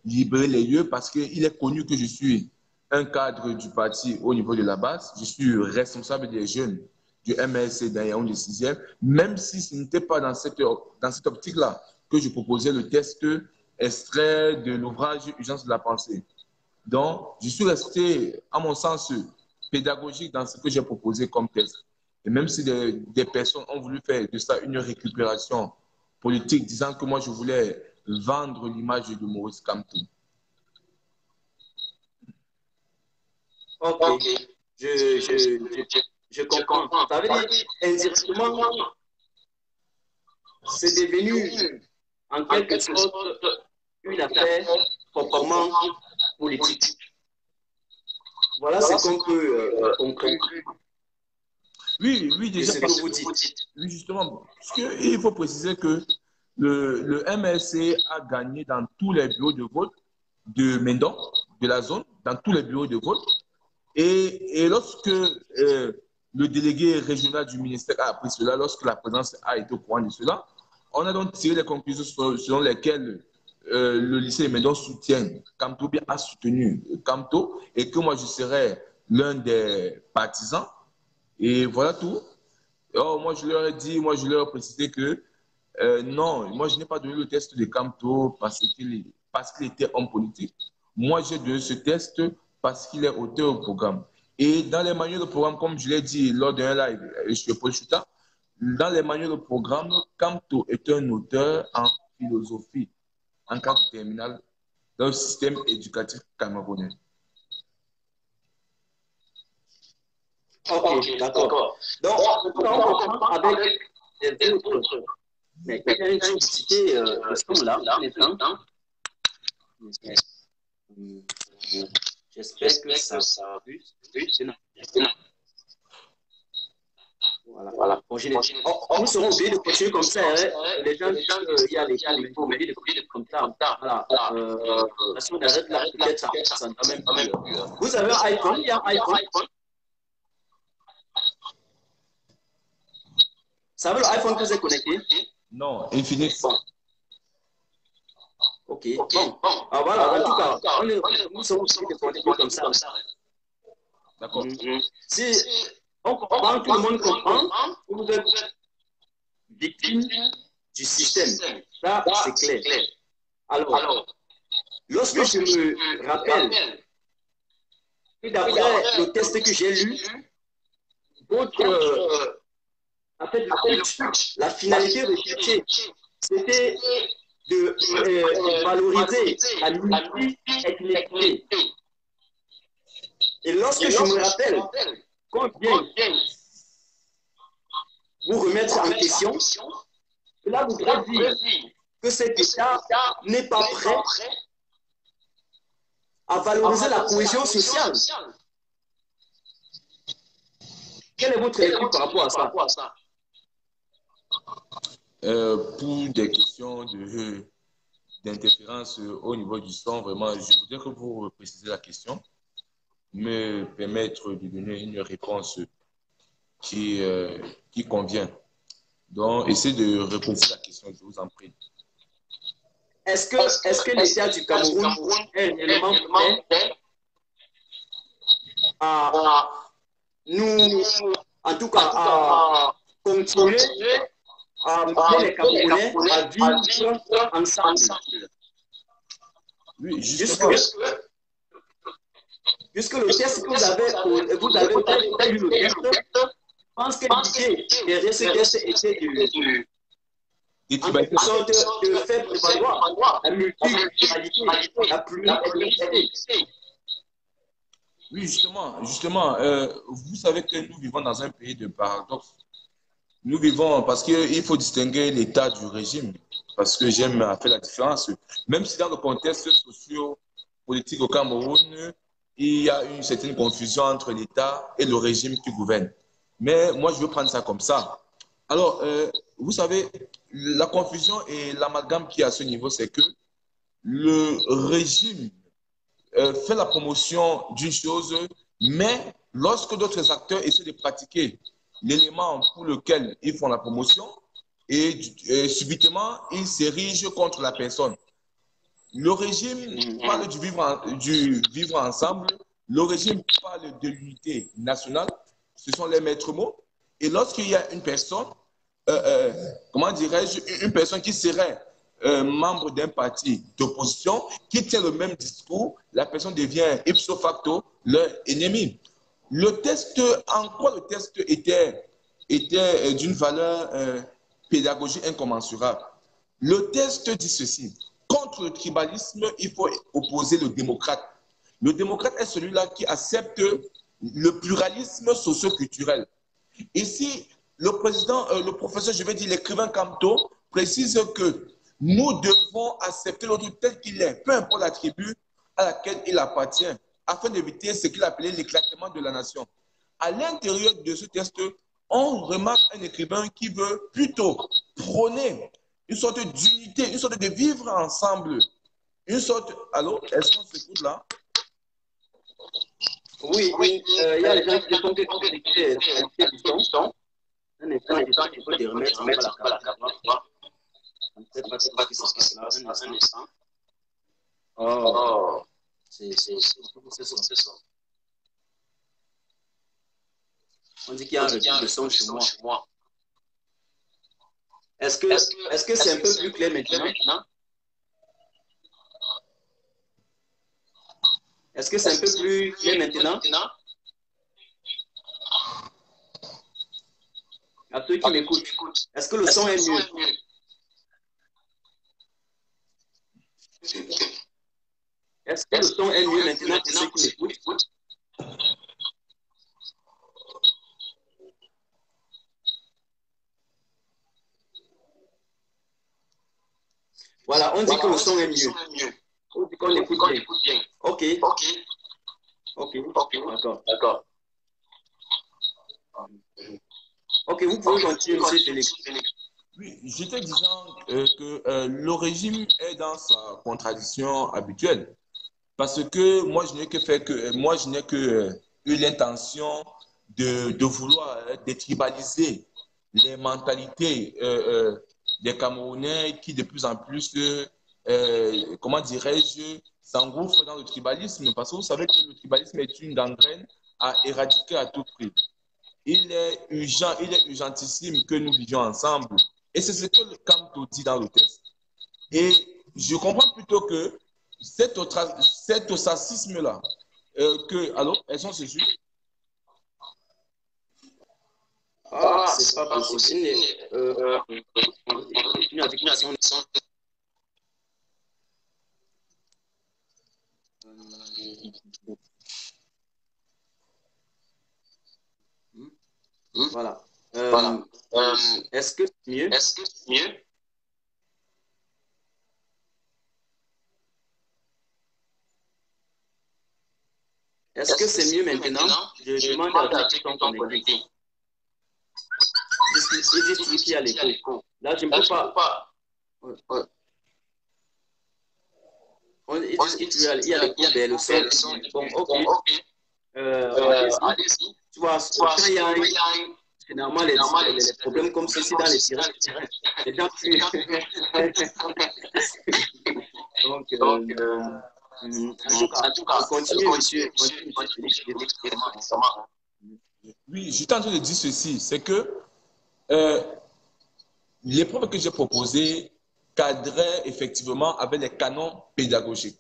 libérer les lieux parce qu'il est connu que je suis un cadre du parti au niveau de la base, je suis responsable des jeunes du MLC dans Yaoundé 6e, même si ce n'était pas dans cette optique-là que je proposais le test extrait de l'ouvrage Urgence de la pensée. Donc, je suis resté, à mon sens, pédagogique dans ce que j'ai proposé comme test. Et même si des personnes ont voulu faire de ça une récupération politique, disant que moi, je voulais vendre l'image de Maurice Kamto.
Ok, je comprends. Ça veut dire, indirectement, c'est devenu en quelque sorte une affaire proprement politique. Voilà ce qu'on peut conclure.
Oui, déjà.
C'est ce que vous dites.
Oui, justement. Parce qu'il faut préciser que le MLC a gagné dans tous les bureaux de vote de Mendon, de la zone, dans tous les bureaux de vote. Et lorsque le délégué régional du ministère a appris cela, lorsque la présidence a été au courant de cela, on a donc tiré les conclusions selon lesquelles le lycée Mendon soutient Kamto, bien a soutenu Kamto, et que moi je serais l'un des partisans. Et voilà tout. Oh, moi je leur ai dit, moi je leur ai précisé que non, moi je n'ai pas donné le test de Kamto parce qu'il était homme politique. Moi j'ai donné ce test parce qu'il est auteur au programme. Et dans les manuels de programme, comme je l'ai dit lors d'un live chez Paul Chuta, dans les manuels de programme, Kamto est un auteur en philosophie, en cadre terminal, dans le système éducatif camerounais.
Ok, d'accord. Donc, on comprend avec les autres. Mais il y a une publicité de ce temps-là, j'espère que ça a vu. Voilà. Bon, nous serons obligés de continuer comme ça. Hein. Les gens disent qu'il y a les cours, mais il faut obligés comme ça. Voilà. Si on arrête là, peut-être ça ne va même plus. Vous avez un iPhone? Il y a un iPhone? Ça veut l'iPhone que vous êtes connecté?
Non, Infinix.
Bon. Ok, bon. Ah, voilà, en tout cas, nous sommes aussi des connectés comme ça.
D'accord.
Si on comprend, tout le monde comprend, vous êtes victime du système. Ça, c'est clair. Alors, lorsque je me rappelle que d'après le test que j'ai lu, votre la finalité recherchée, c'était de valoriser la multi-ethnicité. Et lorsque je me rappelle qu'on vient vous remettre en question, cela voudrait dire que cet État n'est pas prêt à valoriser la cohésion sociale. Quelle est votre lecture par rapport à ça?
Pour des questions d'interférence au niveau du son, vraiment, je voudrais que vous précisez la question, me permettre de donner une réponse qui convient. Donc, essayez de répondre à la question, je vous en prie.
Est-ce que l'État du Cameroun est réellement prêt à nous, en tout cas, à continuer à amener les Camerounais à vivre ensemble?
Oui,
Jusque le test que vous avez lu le test, je pense que l'idée derrière ce test était en quelque sorte de faire prévaloir la multiculturalité, la pluriethnicité.
Oui, justement, vous savez que nous vivons dans un pays de paradoxes. Nous vivons, parce qu'il faut distinguer l'état du régime, parce que j'aime faire la différence. Même si dans le contexte socio-politique au Cameroun, il y a une certaine confusion entre l'État et le régime qui gouverne. Mais moi, je veux prendre ça comme ça. Alors, vous savez, la confusion et l'amalgame qui est à ce niveau, c'est que le régime fait la promotion d'une chose, mais lorsque d'autres acteurs essaient de pratiquer l'élément pour lequel ils font la promotion, et subitement, ils s'érigent contre la personne. Le régime parle du vivre ensemble, le régime parle de l'unité nationale, ce sont les maîtres mots. Et lorsqu'il y a une personne, comment dirais-je, une personne qui serait membre d'un parti d'opposition, qui tient le même discours, la personne devient ipso facto leur ennemi. Le test, en quoi le test était d'une valeur pédagogique incommensurable? Le test dit ceci: contre le tribalisme, il faut opposer le démocrate. Le démocrate est celui-là qui accepte le pluralisme socio-culturel. Ici, le professeur, je vais dire l'écrivain Camteau, précise que nous devons accepter l'autre tel qu'il est, peu importe la tribu à laquelle il appartient, afin d'éviter ce qu'il appelait l'éclatement de la nation. À l'intérieur de ce test, on remarque un écrivain qui veut plutôt prôner une sorte d'unité, une sorte de vivre ensemble, une sorte... Allô, est-ce qu'on s'écoute là?
Oui, il y a les gens qui sont connectés du son. Un instant, il faut les remettre la caméra. On ne sait pas ce qui se passe là. Un instant. Oh, c'est ça. On dit qu'il y a un retour de son chez moi. Est-ce que c'est un peu plus clair maintenant? Est-ce que c'est un peu plus clair maintenant? À ceux qui m'écoutent, est-ce que le son est mieux? Est-ce que le son est mieux maintenant pour ceux qui m'écoutent? Voilà, on dit que le son est mieux. On dit qu'on écoute bien. Ok, d'accord. Ok, vous pouvez continuer, M. Félix.
Oui, j'étais disant que le régime est dans sa contradiction habituelle. Parce que moi, je n'ai que eu l'intention de vouloir détribaliser les mentalités des Camerounais qui de plus en plus, comment dirais-je, s'engouffrent dans le tribalisme. Parce que vous savez que le tribalisme est une gangrène à éradiquer à tout prix. Il est urgentissime que nous vivions ensemble. Et c'est ce que le Camteau dit dans le texte. Et je comprends plutôt que cet ostracisme-là, allô, elles sont ceci?
Ah, c'est pas possible. Une application. Voilà. Est-ce que c'est mieux? Est-ce que c'est mieux maintenant? Je demande à ceux qui sont connectés. Ils disent qu'il y a l'écho. Là, je ne peux pas. Ils disent qu'il y a l'écho, mais le son. Bon, ok. Allez-y. Tu vois, quand il y a généralement les problèmes comme ceci dans les tirages, les gens fuient. Donc, en tout cas, continue, monsieur.
Oui, je suis en train de dire ceci, c'est que l'épreuve que j'ai proposée cadrait effectivement avec les canons pédagogiques.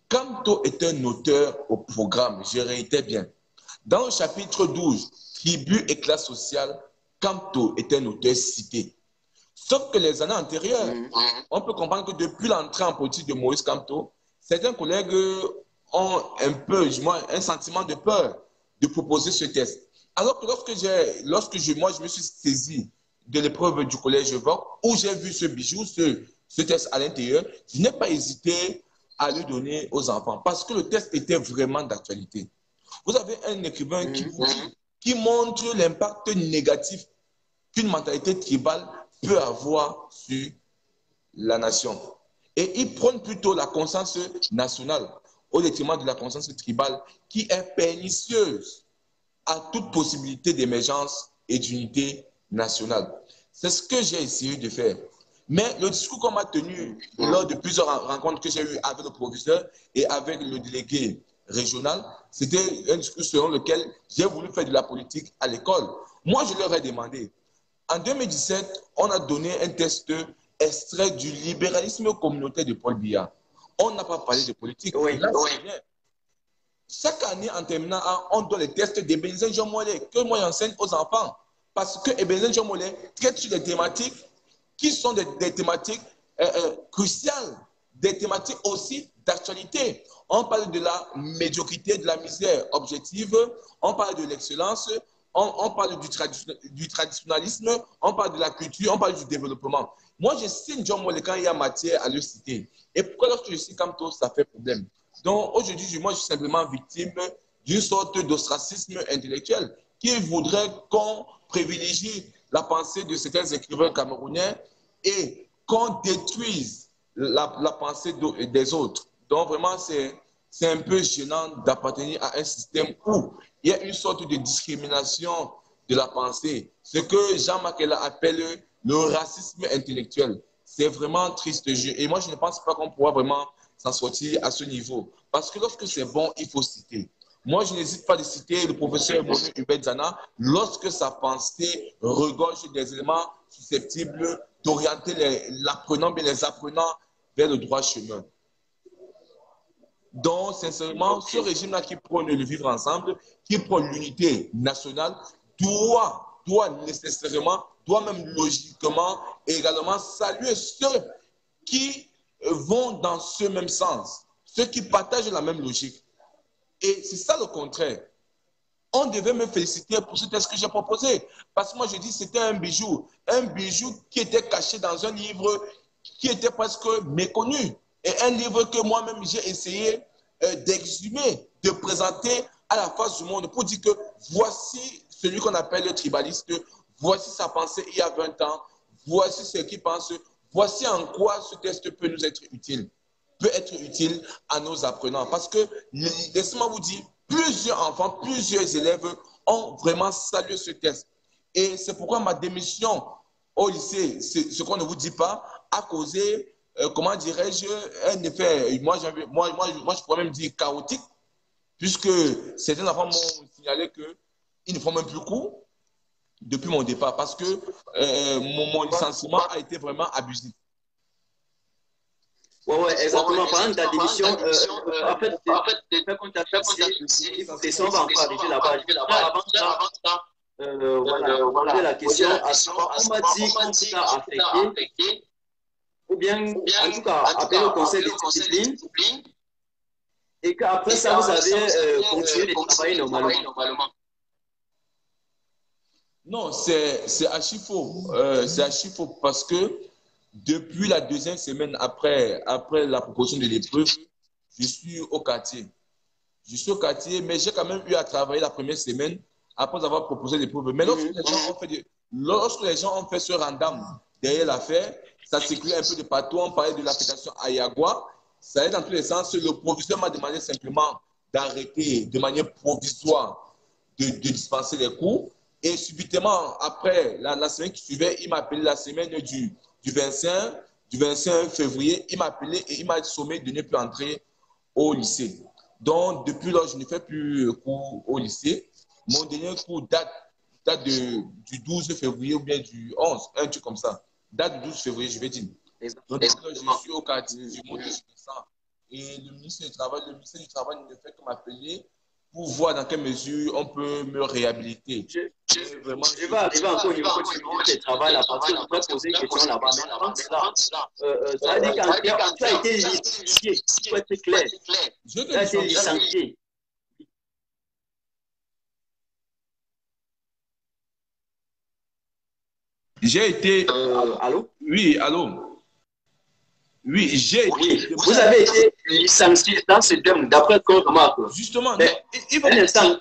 Camteau est un auteur au programme, je réitère bien. Dans le chapitre 12, Tribu et classe sociale, Camteau est un auteur cité. Sauf que les années antérieures, on peut comprendre que depuis l'entrée en politique de Maurice Camteau, certains collègues ont un sentiment de peur de proposer ce test. Alors que moi, je me suis saisi de l'épreuve du collège Vogue, où j'ai vu ce bijou, ce test à l'intérieur, je n'ai pas hésité à le donner aux enfants parce que le test était vraiment d'actualité. Vous avez un écrivain qui montre l'impact négatif qu'une mentalité tribale peut avoir sur la nation. Et il prône plutôt la conscience nationale. au détriment de la conscience tribale qui est pernicieuse à toute possibilité d'émergence et d'unité nationale. C'est ce que j'ai essayé de faire. Mais le discours qu'on m'a tenu lors de plusieurs rencontres que j'ai eues avec le professeur et avec le délégué régional, c'était un discours selon lequel j'ai voulu faire de la politique à l'école. Moi, je leur ai demandé. En 2017, on a donné un test extrait du libéralisme communautaire de Paul Biya. On n'a pas parlé de politique.
Oui,
Là,
oui.
c'est bien. Chaque année, en terminant, on donne les tests d'Ebenezer Jean Mollet que moi j'enseigne aux enfants. Parce que Ebenezer Jean Mollet traite sur des thématiques qui sont des thématiques cruciales, des thématiques aussi d'actualité. On parle de la médiocrité, de la misère objective, on parle de l'excellence, on parle du traditionnalisme, on parle de la culture, on parle du développement. Moi, je signe Jean Mollet quand il y a matière à le citer. Et pourquoi lorsque je cite Camto, ça fait problème? Donc aujourd'hui, moi, je suis simplement victime d'une sorte d'ostracisme intellectuel qui voudrait qu'on privilégie la pensée de certains écrivains camerounais et qu'on détruise la pensée des autres. Donc vraiment, c'est un peu gênant d'appartenir à un système où il y a une sorte de discrimination de la pensée. Ce que Jean-Marc appelle le racisme intellectuel. C'est vraiment triste. Et moi, je ne pense pas qu'on pourra vraiment s'en sortir à ce niveau. Parce que lorsque c'est bon, il faut citer. Moi, je n'hésite pas de citer le professeur Monu Hubert Zana lorsque sa pensée regorge des éléments susceptibles d'orienter l'apprenant, mais les apprenants vers le droit chemin. Donc, sincèrement, ce régime-là qui prône le vivre ensemble, qui prône l'unité nationale, doit nécessairement, doit même logiquement également saluer ceux qui vont dans ce même sens, ceux qui partagent la même logique. Et c'est ça le contraire. On devait me féliciter pour ce texte que j'ai proposé. Parce que moi, je dis que c'était un bijou qui était caché dans un livre qui était presque méconnu. Et un livre que moi-même, j'ai essayé d'exhumer, de présenter à la face du monde pour dire que voici celui qu'on appelle le tribaliste, voici sa pensée il y a 20 ans, voici ce qu'il pense, voici en quoi ce texte peut nous être utile. Peut être utile à nos apprenants. Parce que, laissez-moi vous dire, plusieurs enfants, plusieurs élèves ont vraiment salué ce test. Et c'est pourquoi ma démission au lycée, ce qu'on ne vous dit pas, a causé, comment dirais-je, un effet, moi je pourrais même dire chaotique, puisque certains enfants m'ont signalé qu'ils ne font même plus cours depuis mon départ, parce que mon licenciement a été vraiment abusif.
Oui, exactement. Pendant ta démission, en fait, quand tu as fait on va encore arriver là-bas. Avant ça, voilà la question. On m'a dit qu'on t'a affecté, ou bien, en tout cas, appelé au conseil de discipline, et qu'après ça, vous avez continué de travailler normalement.
Non, c'est archi faux. C'est archi faux parce que depuis la deuxième semaine après la proposition de l'épreuve, je suis au quartier. Je suis au quartier, mais j'ai quand même eu à travailler la première semaine après avoir proposé l'épreuve. Mais lorsque les gens ont fait ce random derrière l'affaire, ça circulait un peu de partout. On parlait de l'application Ayagua. Ça allait dans tous les sens. Le professeur m'a demandé simplement d'arrêter de manière provisoire de dispenser les cours. Et subitement, après la semaine qui suivait, il m'a appelé la semaine du 25 février, il m'a appelé et il m'a sommé de ne plus entrer au lycée. Donc, depuis là, je ne fais plus cours au lycée. Mon dernier cours date du 12 février ou bien du 11, un truc comme ça. Date du 12 février, je vais dire. Donc, je suis au quartier, je monte sur ça. Et le ministère du Travail ne fait que m'appeler pour voir dans quelle mesure on peut me réhabiliter.
Je vais arriver encore au niveau du travail là, parce que je vais poser une question là-bas. Ça veut dire que tu as été licencié, il faut être clair. Tu as été licencié.
J'ai été.
Allô?
Oui, allô? Oui, j'ai été.
Oui. Vous avez été licencié dans ce terme, d'après ce qu'on remarque.
Justement,
un instant,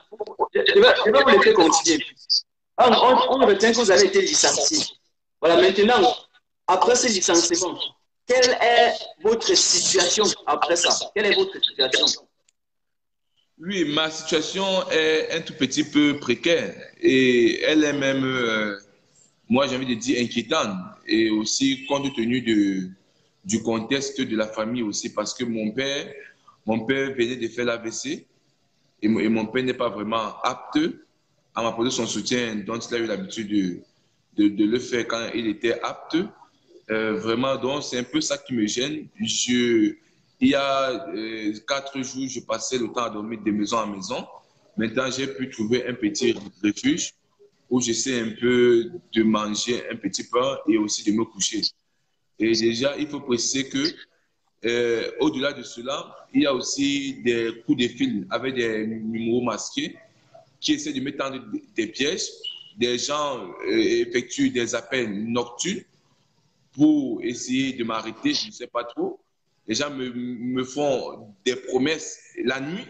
je vais vous laisser continuer. On retient que vous avez été licencié. Voilà, maintenant, après ce licenciement, quelle est votre situation après ça? Quelle est votre situation?
Oui, ma situation est un tout petit peu précaire et elle est même, moi j'ai envie de dire, inquiétante et aussi compte tenu du contexte de la famille aussi parce que mon père venait de faire l'AVC et mon père n'est pas vraiment apte à m'apporter son soutien dont il a eu l'habitude de le faire quand il était apte. Vraiment, donc c'est un peu ça qui me gêne. Il y a 4 jours, je passais le temps à dormir de maison en maison. Maintenant, j'ai pu trouver un petit refuge où j'essaie un peu de manger un petit pain et aussi de me coucher. Et déjà, il faut préciser que au-delà de cela, il y a aussi des coups de fil avec des numéros masqués qui essaient de me tendre des pièges. Des gens effectuent des appels nocturnes pour essayer de m'arrêter, je ne sais pas trop. Les gens me font des promesses la nuit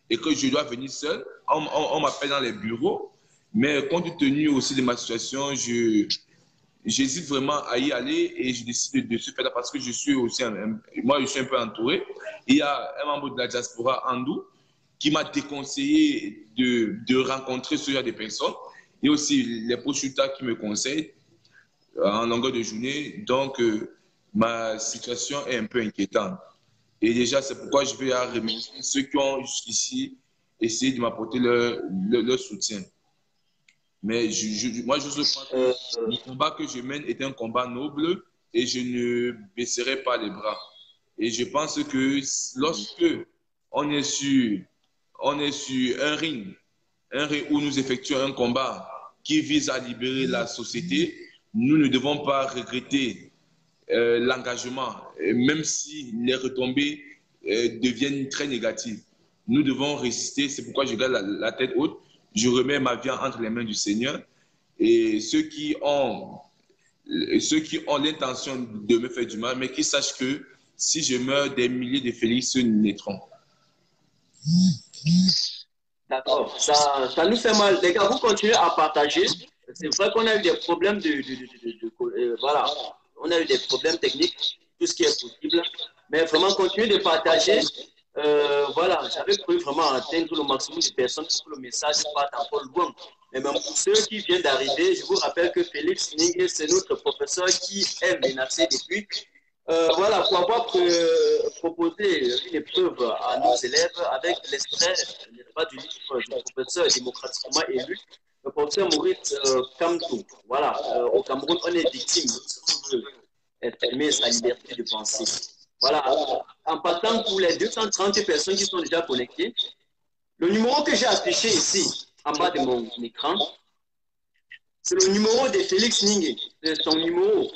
et que je dois venir seul. On m'appelle dans les bureaux, mais compte tenu aussi de ma situation, j'hésite vraiment à y aller et je décide de se faire là parce que je suis aussi, moi je suis un peu entouré. Il y a un membre de la diaspora hindou qui m'a déconseillé de rencontrer ce genre de personnes et aussi les prosciuttas qui me conseillent en longueur de journée. Donc, ma situation est un peu inquiétante. Et déjà, c'est pourquoi je vais remercier ceux qui ont jusqu'ici essayé de m'apporter leur soutien. Mais moi, je pense que le combat que je mène est un combat noble et je ne baisserai pas les bras. Et je pense que lorsque on est sur un ring où nous effectuons un combat qui vise à libérer la société, nous ne devons pas regretter l'engagement, même si les retombées deviennent très négatives. Nous devons résister, c'est pourquoi je garde la tête haute. Je remets ma vie entre les mains du Seigneur et ceux qui ont l'intention de me faire du mal, mais qui sachent que si je meurs, des milliers de Félix naîtront.
D'accord, ça nous fait mal. Les gars, vous continuez à partager. C'est vrai qu'on a eu des problèmes voilà, on a eu des problèmes techniques, tout ce qui est possible. Mais vraiment, continuez de partager. Voilà, j'avais cru vraiment atteindre le maximum de personnes pour que le message parte encore loin. Mais même pour ceux qui viennent d'arriver, je vous rappelle que Félix Ningue, c'est notre professeur qui est menacé depuis. Voilà, pour avoir proposé une épreuve à nos élèves avec l'extrait du livre du professeur démocratiquement élu, le professeur Maurice Kamto. Voilà, au Cameroun, on est victime d'exprimer sa liberté de penser. Voilà, en partant pour les 230 personnes qui sont déjà connectées, le numéro que j'ai affiché ici, en bas de mon écran, c'est le numéro de Félix Ningue, c'est son numéro.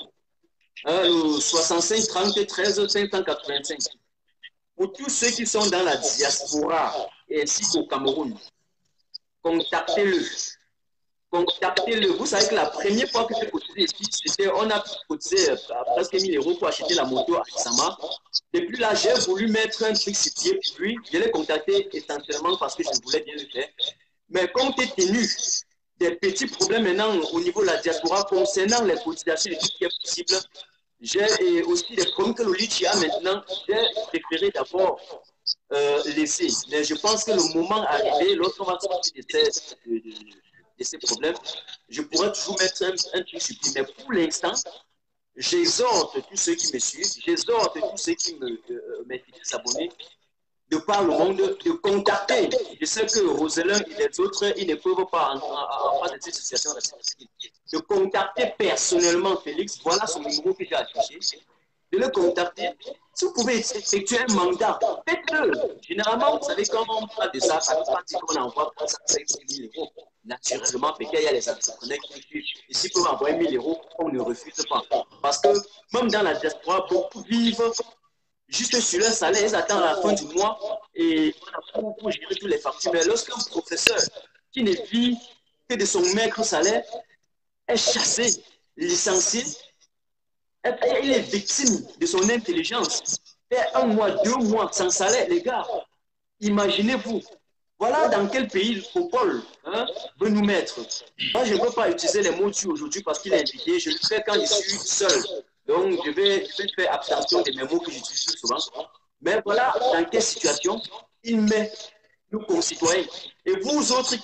Le 65 30 13 585. Pour tous ceux qui sont dans la diaspora et ainsi qu'au Cameroun, contactez-le. Contactez-le. Vous savez que la première fois que j'ai cotisé ici, on a cotisé presque 1000 € pour acheter la moto à Sama. Depuis là, j'ai voulu mettre un truc sur pied pour lui. Je l'ai contacté essentiellement parce que je voulais bien le faire. Mais compte tenu des petits problèmes maintenant au niveau de la diaspora concernant les cotisations et tout ce qui est possible, j'ai aussi des problèmes que le Litchi a maintenant. J'ai préféré d'abord laisser. Mais je pense que le moment arrivé, lorsqu'on va sortir de ces problèmes, je pourrais toujours mettre un truc sur pied. Mais pour l'instant, j'exhorte tous ceux qui me suivent, j'exhorte tous ceux qui m'invitent à s'abonner, de par le monde, de contacter. Je sais que Roselin et les autres, ils ne peuvent pas en face de cette situation. De contacter personnellement Félix, voilà son numéro que j'ai affiché. De le contacter. Si vous pouvez effectuer un mandat, faites-le. Généralement, vous savez, quand on parle de ça, ça ne veut pas dire qu'on envoie 35 000 €. Naturellement, peut-être il y a les entrepreneurs qui, ici, peuvent envoyer 1 000 €, on ne refuse pas. Parce que même dans la diaspora, beaucoup vivent juste sur leur salaire, ils attendent à la fin du mois et pour gérer tous les factures. Mais lorsqu'un professeur qui ne vit que de son maigre salaire est chassé, licencié, il est victime de son intelligence. Et 1 mois, 2 mois sans salaire, les gars, imaginez-vous. Voilà dans quel pays le Popol veut nous mettre. Moi, je ne veux pas utiliser les mots dessus aujourd'hui parce qu'il est invité. Je le fais quand je suis seul. Donc, je vais faire abstention de mes mots que j'utilise souvent. Mais voilà dans quelle situation il met nos concitoyens. Et vous autres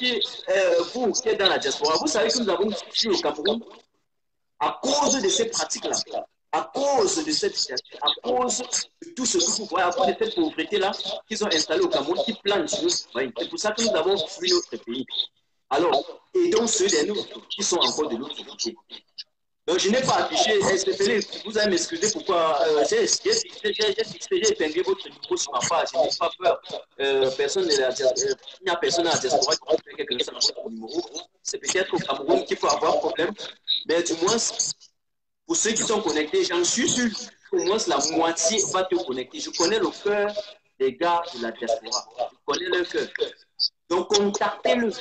vous qui êtes dans la diaspora, vous savez que nous avons fui au Cameroun à cause de ces pratiques-là, à cause de cette situation, à cause de tout ce que vous voyez, à cause de cette pauvreté-là qu'ils ont installée au Cameroun, qui plane sur nos citoyens. C'est pour ça que nous avons fui notre pays. Alors, aidons ceux des nôtres qui sont encore de l'autre côté. Donc, je n'ai pas affiché, vous allez m'excuser pourquoi j'ai épinglé votre numéro sur ma page, je n'ai pas peur. Il n'y a personne à la diaspora qui peut faire quelque chose avec votre numéro. C'est peut-être au Cameroun qu'il peut avoir problème, mais du moins, pour ceux qui sont connectés, j'en suis sûr qu'au moins la moitié va te connecter. Je connais le cœur des gars de la diaspora, je connais leur cœur. Donc, contactez-le.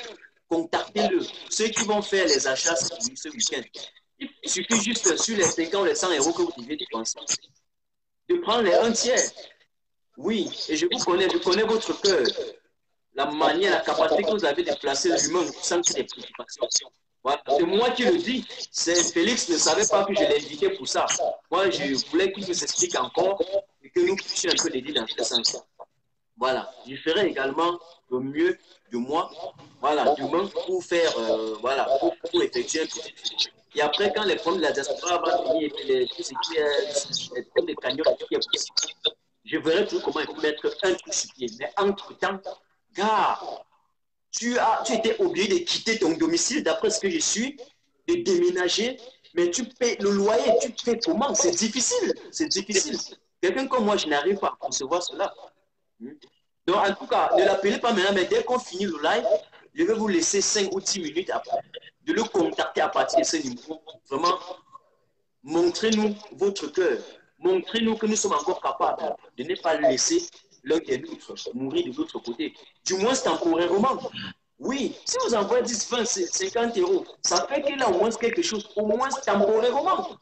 Contactez-le. Ceux qui vont faire les achats ce week-end. Il suffit juste sur les 50 ou les 100 euros que vous devez dépenser, de prendre les un tiers. Oui, et je connais votre cœur, la manière, la capacité que vous avez de placer l'humain sans qu'il y ait des préoccupations. Voilà. C'est moi qui le dis. Félix ne savait pas que je l'ai invité pour ça. Moi, je voulais qu'il nous explique encore et que nous puissions un peu l'aider dans ce sens. Voilà. Je ferai également le mieux de moi, voilà, du moins pour faire, voilà, pour effectuer un petit. Et après, quand les problèmes de la diaspora vont finir, et tout ce qui est, les problèmes de cagnottes, tout ce qui est possible, je verrai tout comment il faut mettre un truc sur pied. Mais entre-temps, gars, tu étais obligé de quitter ton domicile, d'après ce que je suis, de déménager, mais tu payes le loyer, tu payes comment? C'est difficile, c'est difficile. Quelqu'un comme moi, je n'arrive pas à concevoir cela. Donc, en tout cas, ne l'appelez pas maintenant, mais dès qu'on finit le live, je vais vous laisser 5 ou 10 minutes après de le contacter à partir de ce numéro. Vraiment, montrez-nous votre cœur. Montrez-nous que nous sommes encore capables de ne pas laisser l'un des nôtres mourir de l'autre côté. Du moins temporairement. Oui, si vous envoyez 10, 20, 50 euros, ça fait qu'il a au moins quelque chose, au moins temporairement.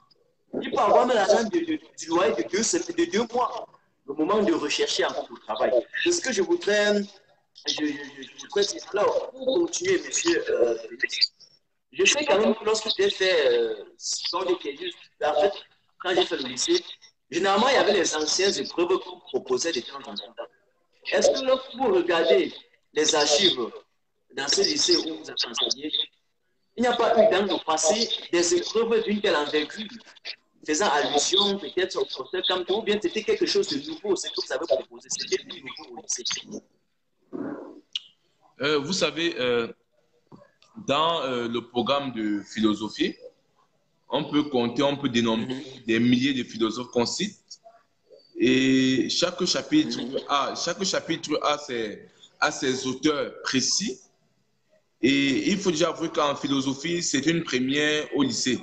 Il peut avoir même l'argent du loyer de 2 mois. Le moment de rechercher encore le travail. C'est ce que je voudrais dire. Alors, pour continuer, monsieur, je sais quand même que lorsque j'ai fait en fait, quand j'ai fait le lycée, généralement, il y avait les anciennes épreuves qu'on proposait de temps en temps. Est-ce que lorsque vous regardez les archives dans ce lycée où vous avez enseigné, il n'y a pas eu dans le passé des épreuves d'une telle envergure, faisant allusion peut-être au professeur Camto, ou bien c'était quelque chose de nouveau, c'est ce que vous avez proposé, c'était plus nouveau au lycée?
Vous savez, dans le programme de philosophie, on peut compter, on peut dénommer des milliers de philosophes qu'on cite. Et chaque chapitre a ses auteurs précis. Et il faut déjà avouer qu'en philosophie, c'est une première au lycée.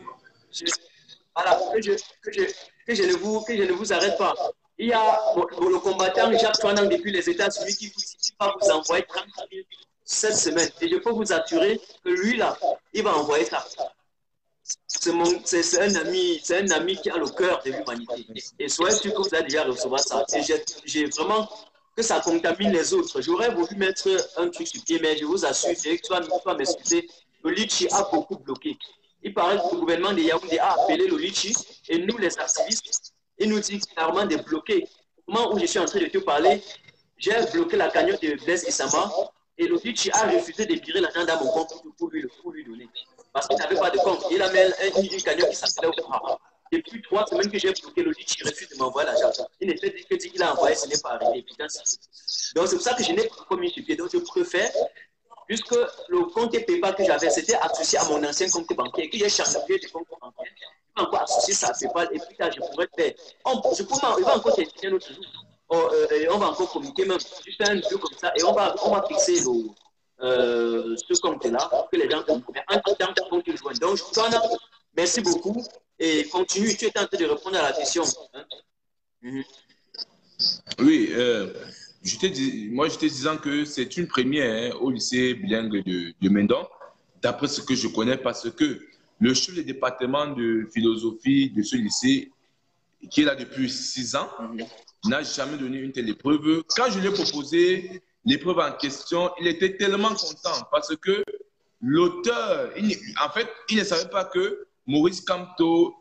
Voilà, que je ne vous arrête pas. Il y a le combattant Jacques Twanan depuis les États-Unis qui va vous envoyer 30 000 cette semaine. Et je peux vous assurer que lui, là, il va envoyer ça. C'est un ami qui a le cœur de l'humanité. Et soyez sûr que vous allez déjà recevoir ça. Et j'ai vraiment que ça contamine les autres. J'aurais voulu mettre un truc sur pied, mais je vous assure, Félix, tu vas m'excuser, le litchi a beaucoup bloqué. Il paraît que le gouvernement de Yaoundé a appelé le litchi et nous, les activistes, il nous dit clairement de bloquer. Au moment où je suis en train de te parler, j'ai bloqué la cagnotte de Blaise Issama et le litchi a refusé de virer l'argent dans mon compte pour lui donner. Parce qu'il n'avait pas de compte. Il a mis une cagnotte qui s'appelait Oprah. Depuis 3 semaines que j'ai bloqué le litchi, il refuse de m'envoyer l'argent. Il ne fait que dire qu'il a envoyé, ce n'est pas arrivé. Putain, donc c'est pour ça que je n'ai pas mis sur pied. Donc je préfère, puisque le compte PayPal que j'avais, c'était associé à mon ancien compte bancaire, et que j'ai changé de compte bancaire. Je peux encore associer ça à PayPal, et puis là, je pourrais faire. Il va encore t'expliquer un autre jour. On va encore communiquer même, juste un jeu comme ça, et on va fixer ce compte-là, que les gens comprennent. Mais en tout temps, on compte joindre. Donc, merci beaucoup, et continue. Tu es en train de répondre à la question. Hein?
Oui, moi, je te disant que c'est une première au lycée bilingue de Mendon, d'après ce que je connais, parce que le chef du département de philosophie de ce lycée, qui est là depuis 6 ans, n'a jamais donné une telle épreuve. Quand je lui ai proposé l'épreuve en question, il était tellement content parce que l'auteur, en fait, il ne savait pas que Maurice Kamto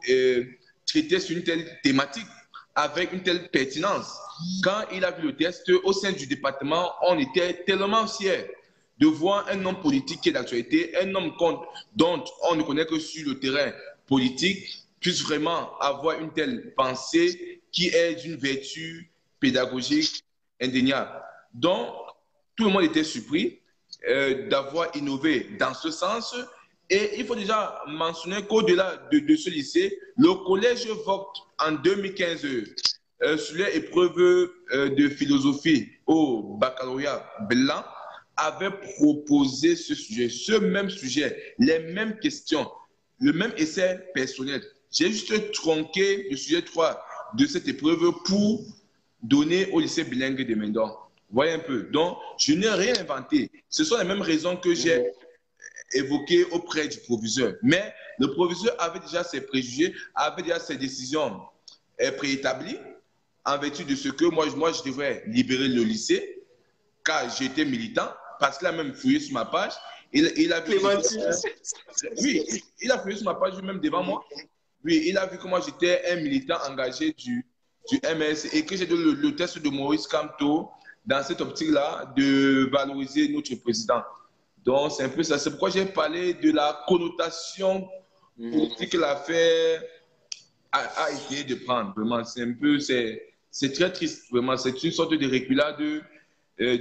traitait sur une telle thématique. avec une telle pertinence. Quand il a vu le test, au sein du département, on était tellement fiers de voir un homme politique qui est d'actualité, un homme dont on ne connaît que sur le terrain politique, puisse vraiment avoir une telle pensée qui est d'une vertu pédagogique indéniable. Donc, tout le monde était surpris d'avoir innové dans ce sens. Et il faut déjà mentionner qu'au-delà de ce lycée, le collège Vogt en 2015, sur les épreuves de philosophie au baccalauréat blanc, avait proposé ce sujet, ce même sujet, les mêmes questions, le même essai personnel. J'ai juste tronqué le sujet 3 de cette épreuve pour donner au lycée bilingue de Mendon. Voyez un peu. Donc, je n'ai rien inventé. Ce sont les mêmes raisons que j'ai évoquées auprès du proviseur. Mais le proviseur avait déjà ses préjugés, avait déjà ses décisions préétablies en vertu de ce que moi je devrais libérer le lycée, car j'étais militant, parce qu'il a même fouillé sur ma page. Il a vu, oui, il a fouillé sur ma page même devant moi. Oui, il a vu que moi j'étais un militant engagé du MS et que j'ai donné le test de Maurice Kamto dans cette optique-là de valoriser notre président. Donc, c'est un peu ça. C'est pourquoi j'ai parlé de la connotation politique que l'affaire a essayé de prendre. Vraiment, c'est un peu, c'est très triste. Vraiment, c'est une sorte de reculade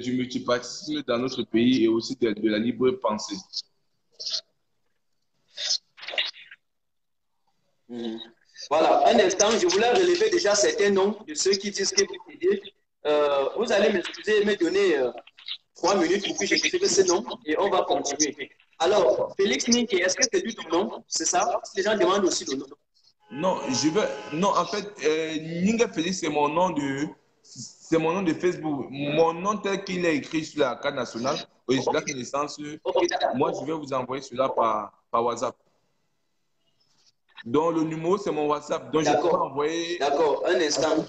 du multipartisme dans notre pays et aussi de la libre pensée.
Voilà, un instant, je voulais relever déjà certains noms de ceux qui disent que vous aidez. Vous allez m'excuser et me donner 3 minutes pour que j'écrive ces noms et on va continuer. Alors, Félix Ninke, est-ce que c'est du ton nom? C'est ça? Les gens demandent aussi le nom.
Non, non, en fait, Ninga Félix, c'est mon nom de Facebook. Mon nom tel qu'il est écrit sur la carte nationale, sur la naissance, moi, je vais vous envoyer cela par WhatsApp. Donc, le numéro, c'est mon WhatsApp. Donc, je peux envoyer.
D'accord, un instant.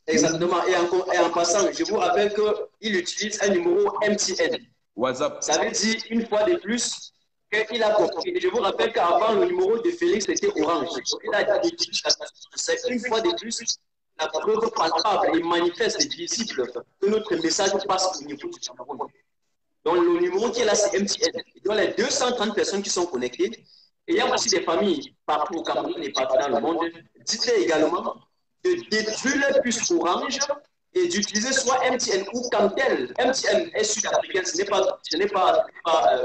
Exactement. Et en passant, je vous rappelle qu'il utilise un numéro MTN.
WhatsApp.
Ça veut dire, une fois de plus, qu'il a compris. Et je vous rappelle qu'avant, le numéro de Félix était orange. Il a dit, c'est une fois de plus, la preuve palpable et manifeste et visible que notre message passe au niveau du Cameroun. Donc, le numéro qui est là, c'est MTN. Donc, les 230 personnes qui sont connectées, et il y a aussi des familles partout au Cameroun et partout dans le monde. Dites-les également de détruire les puces orange et d'utiliser soit MTN ou Camtel. MTN est sud-africaine, ce n'est pas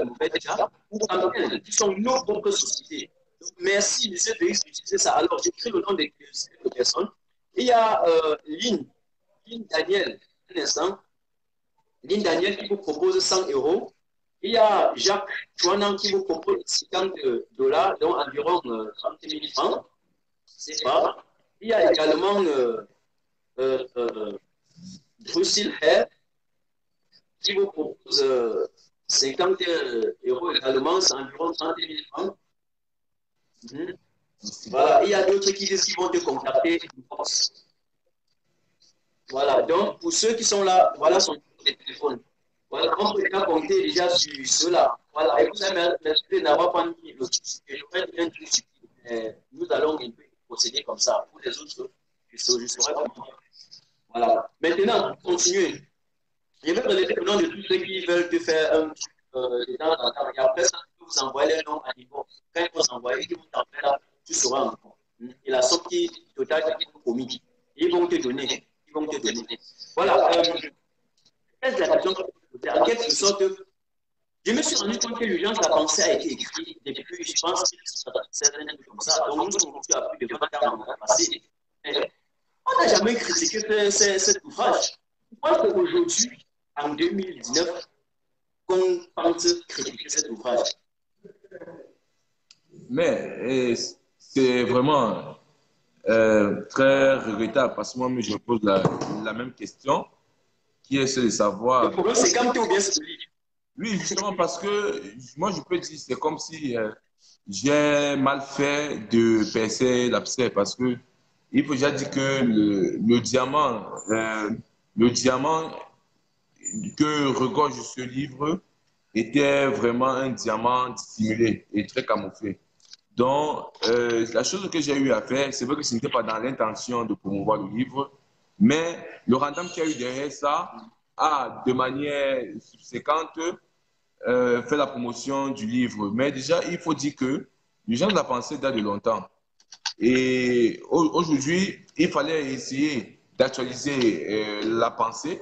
mauvais déjà, ou Camtel, qui sont nos propres sociétés. Donc, merci, M. Félix, d'utiliser ça. Alors, j'écris le nom des personnes. Il y a Lynn Daniel, un instant. Lynn Daniel qui vous propose 100 €. Il y a Jacques Chouanan qui vous propose $50, donc environ 30 000 francs. C'est pas. Il y a également Drusil Hair qui vous propose 50 € également, c'est environ 30 000 francs. Voilà, il y a d'autres qui disent qu'ils vont te contacter. Voilà, donc pour ceux qui sont là, voilà son téléphone. Voilà, on peut déjà compter déjà sur cela. Voilà, et vous avez l'esprit d'avoir pas mis le nous allons procéder comme ça. Pour les autres, je serai comment. Voilà. Maintenant, continuez. Je vais relever le nom de tous ceux qui veulent te faire un truc de temps en temps. Et après ça, vous envoyez les noms à niveau. Quand ils vous envoyer, ils vous t'appellent là, tu sauras encore. Et la somme totale qui est commis, ils vont te donner. Ils vont te donner. Voilà. Quelle est la question en quelque sorte, je me suis rendu compte que l'urgence, la pensée a été écrite depuis, je pense, certaines années comme ça. Donc, nous sommes à plus de 20 ans dans le passé. On n'a jamais critiqué cet ouvrage. Pourquoi qu'aujourd'hui, en 2019, qu'on pense critiquer cet ouvrage?
Mais c'est vraiment très regrettable parce que moi, je me pose la même question, qui est celle de savoir.
Le problème, c'est quand tu es ou bien c'est le livre.
Oui, justement, parce que moi, je peux dire, c'est comme si j'ai mal fait de percer l'abcès, parce que il faut déjà dire que le diamant que regorge ce livre était vraiment un diamant dissimulé et très camouflé. Donc, la chose que j'ai eu à faire, c'est vrai que ce n'était pas dans l'intention de promouvoir le livre, mais le random qui a eu derrière ça a, de manière subséquente, fait la promotion du livre. Mais déjà, il faut dire que les gens de la pensée datent de longtemps. Et aujourd'hui, il fallait essayer d'actualiser la pensée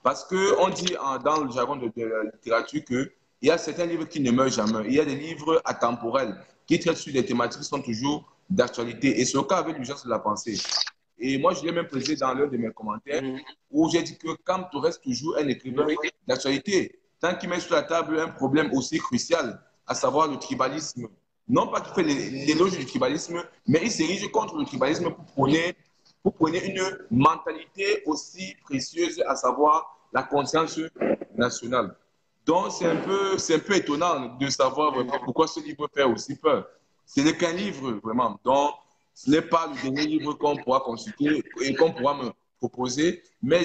parce qu'on dit dans le jargon de la littérature qu'il y a certains livres qui ne meurent jamais. Il y a des livres atemporels qui traitent sur des thématiques qui sont toujours d'actualité. Et c'est le cas avec l'urgence de la pensée. Et moi, je l'ai même précisé dans l'un de mes commentaires où j'ai dit que Camto reste toujours un écrivain d'actualité. Tant qu'il met sur la table un problème aussi crucial, à savoir le tribalisme. Non pas qu'il fait l'éloge du tribalisme, mais il s'érige contre le tribalisme pour prôner une mentalité aussi précieuse, à savoir la conscience nationale. Donc, c'est un peu étonnant de savoir vraiment pourquoi ce livre fait aussi peur. Ce n'est qu'un livre, vraiment. Donc, ce n'est pas le dernier livre qu'on pourra consulter et qu'on pourra me proposer. Mais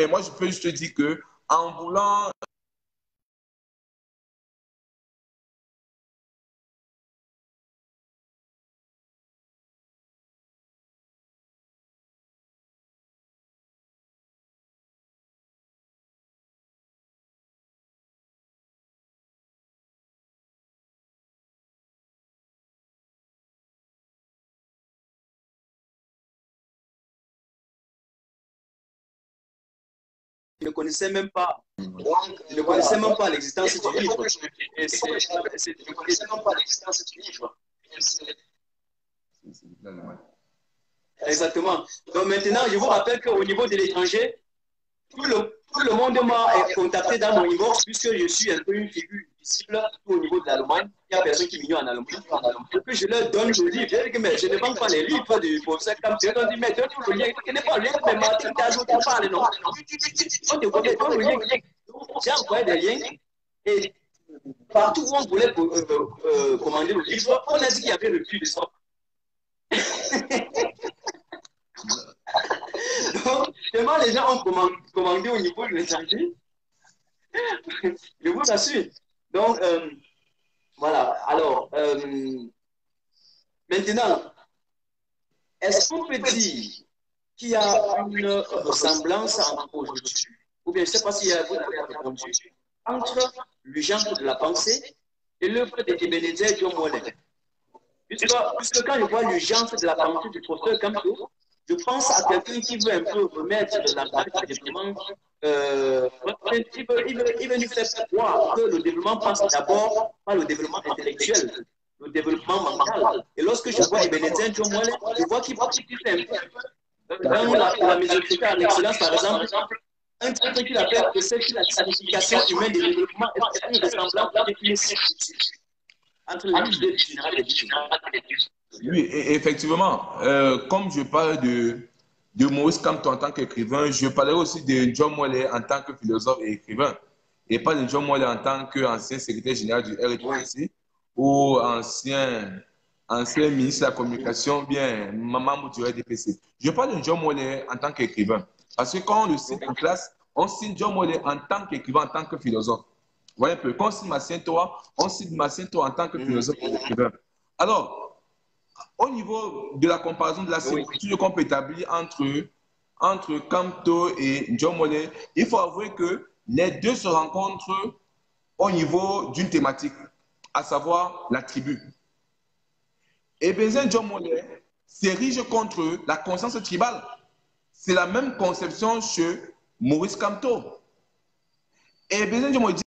moi, je peux juste te dire qu'en voulant
Je ne connaissais même pas l'existence du livre. Et je ne connaissais même pas l'existence du livre. Exactement. Donc maintenant, je vous rappelle qu'au niveau de l'étranger, tout le monde m'a contacté dans mon inbox puisque je suis un peu une figure visible au niveau de l'Allemagne. Il y a personne qui m'ignore en Allemagne. Et puis je leur donne le livre. Je dis que mais je ne vends pas les livres du professeur Campion. On dit mais donne le lien. Tu ne pas le lien, mais Martin Cazot t'en parle, non? On te connaît, donne le lien. J'ai envoyé des liens et partout où on voulait commander le livre, on a dit qu'il y avait le prix de ça. Donc, tellement les gens ont commandé au niveau de l'étranger, je vous assure. Donc, voilà. Alors, maintenant, est-ce qu'on peut dire qu'il y a une ressemblance entre aujourd'hui, ou bien je ne sais pas si vous avez répondu, entre le genre de la pensée et l'œuvre de Ebenezer Djomolé? Puisque quand je vois l'urgence de la pensée du professeur Campion, je pense à quelqu'un qui veut un peu remettre de l'ancrage du développement. Il veut nous faire croire que le développement passe d'abord par le développement intellectuel, le développement mental. Et lorsque je vois Ebenezer Djomolé, je vois qu'il participe un peu. Dans la médiocrité en excellence, par exemple, un truc qu'il appelle que c'est la signification humaine du développement est une ressemblance entre l'idée du général et du général.
Oui, effectivement, comme je parle de Maurice Camto en tant qu'écrivain, je parlerai aussi de John Molley en tant que philosophe et écrivain, et pas de John Molley en tant qu'ancien secrétaire général du RDC ou ancien ministre de la Communication, bien membre du RDPC. Je parle de John Molley en tant qu'écrivain, parce que quand on le cite en classe, on cite John Molley en tant qu'écrivain, en tant que philosophe. Vous voyez un peu, quand on cite Massiento, on cite Massiento en tant que philosophe et écrivain. Alors, au niveau de la comparaison de la similitude qu'on peut établir entre Camto et John Molley, il faut avouer que les deux se rencontrent au niveau d'une thématique, à savoir la tribu. Et Ebenezer John Molley s'érige contre la conscience tribale. C'est la même conception chez Maurice Camto. Et Ebenezer John Molley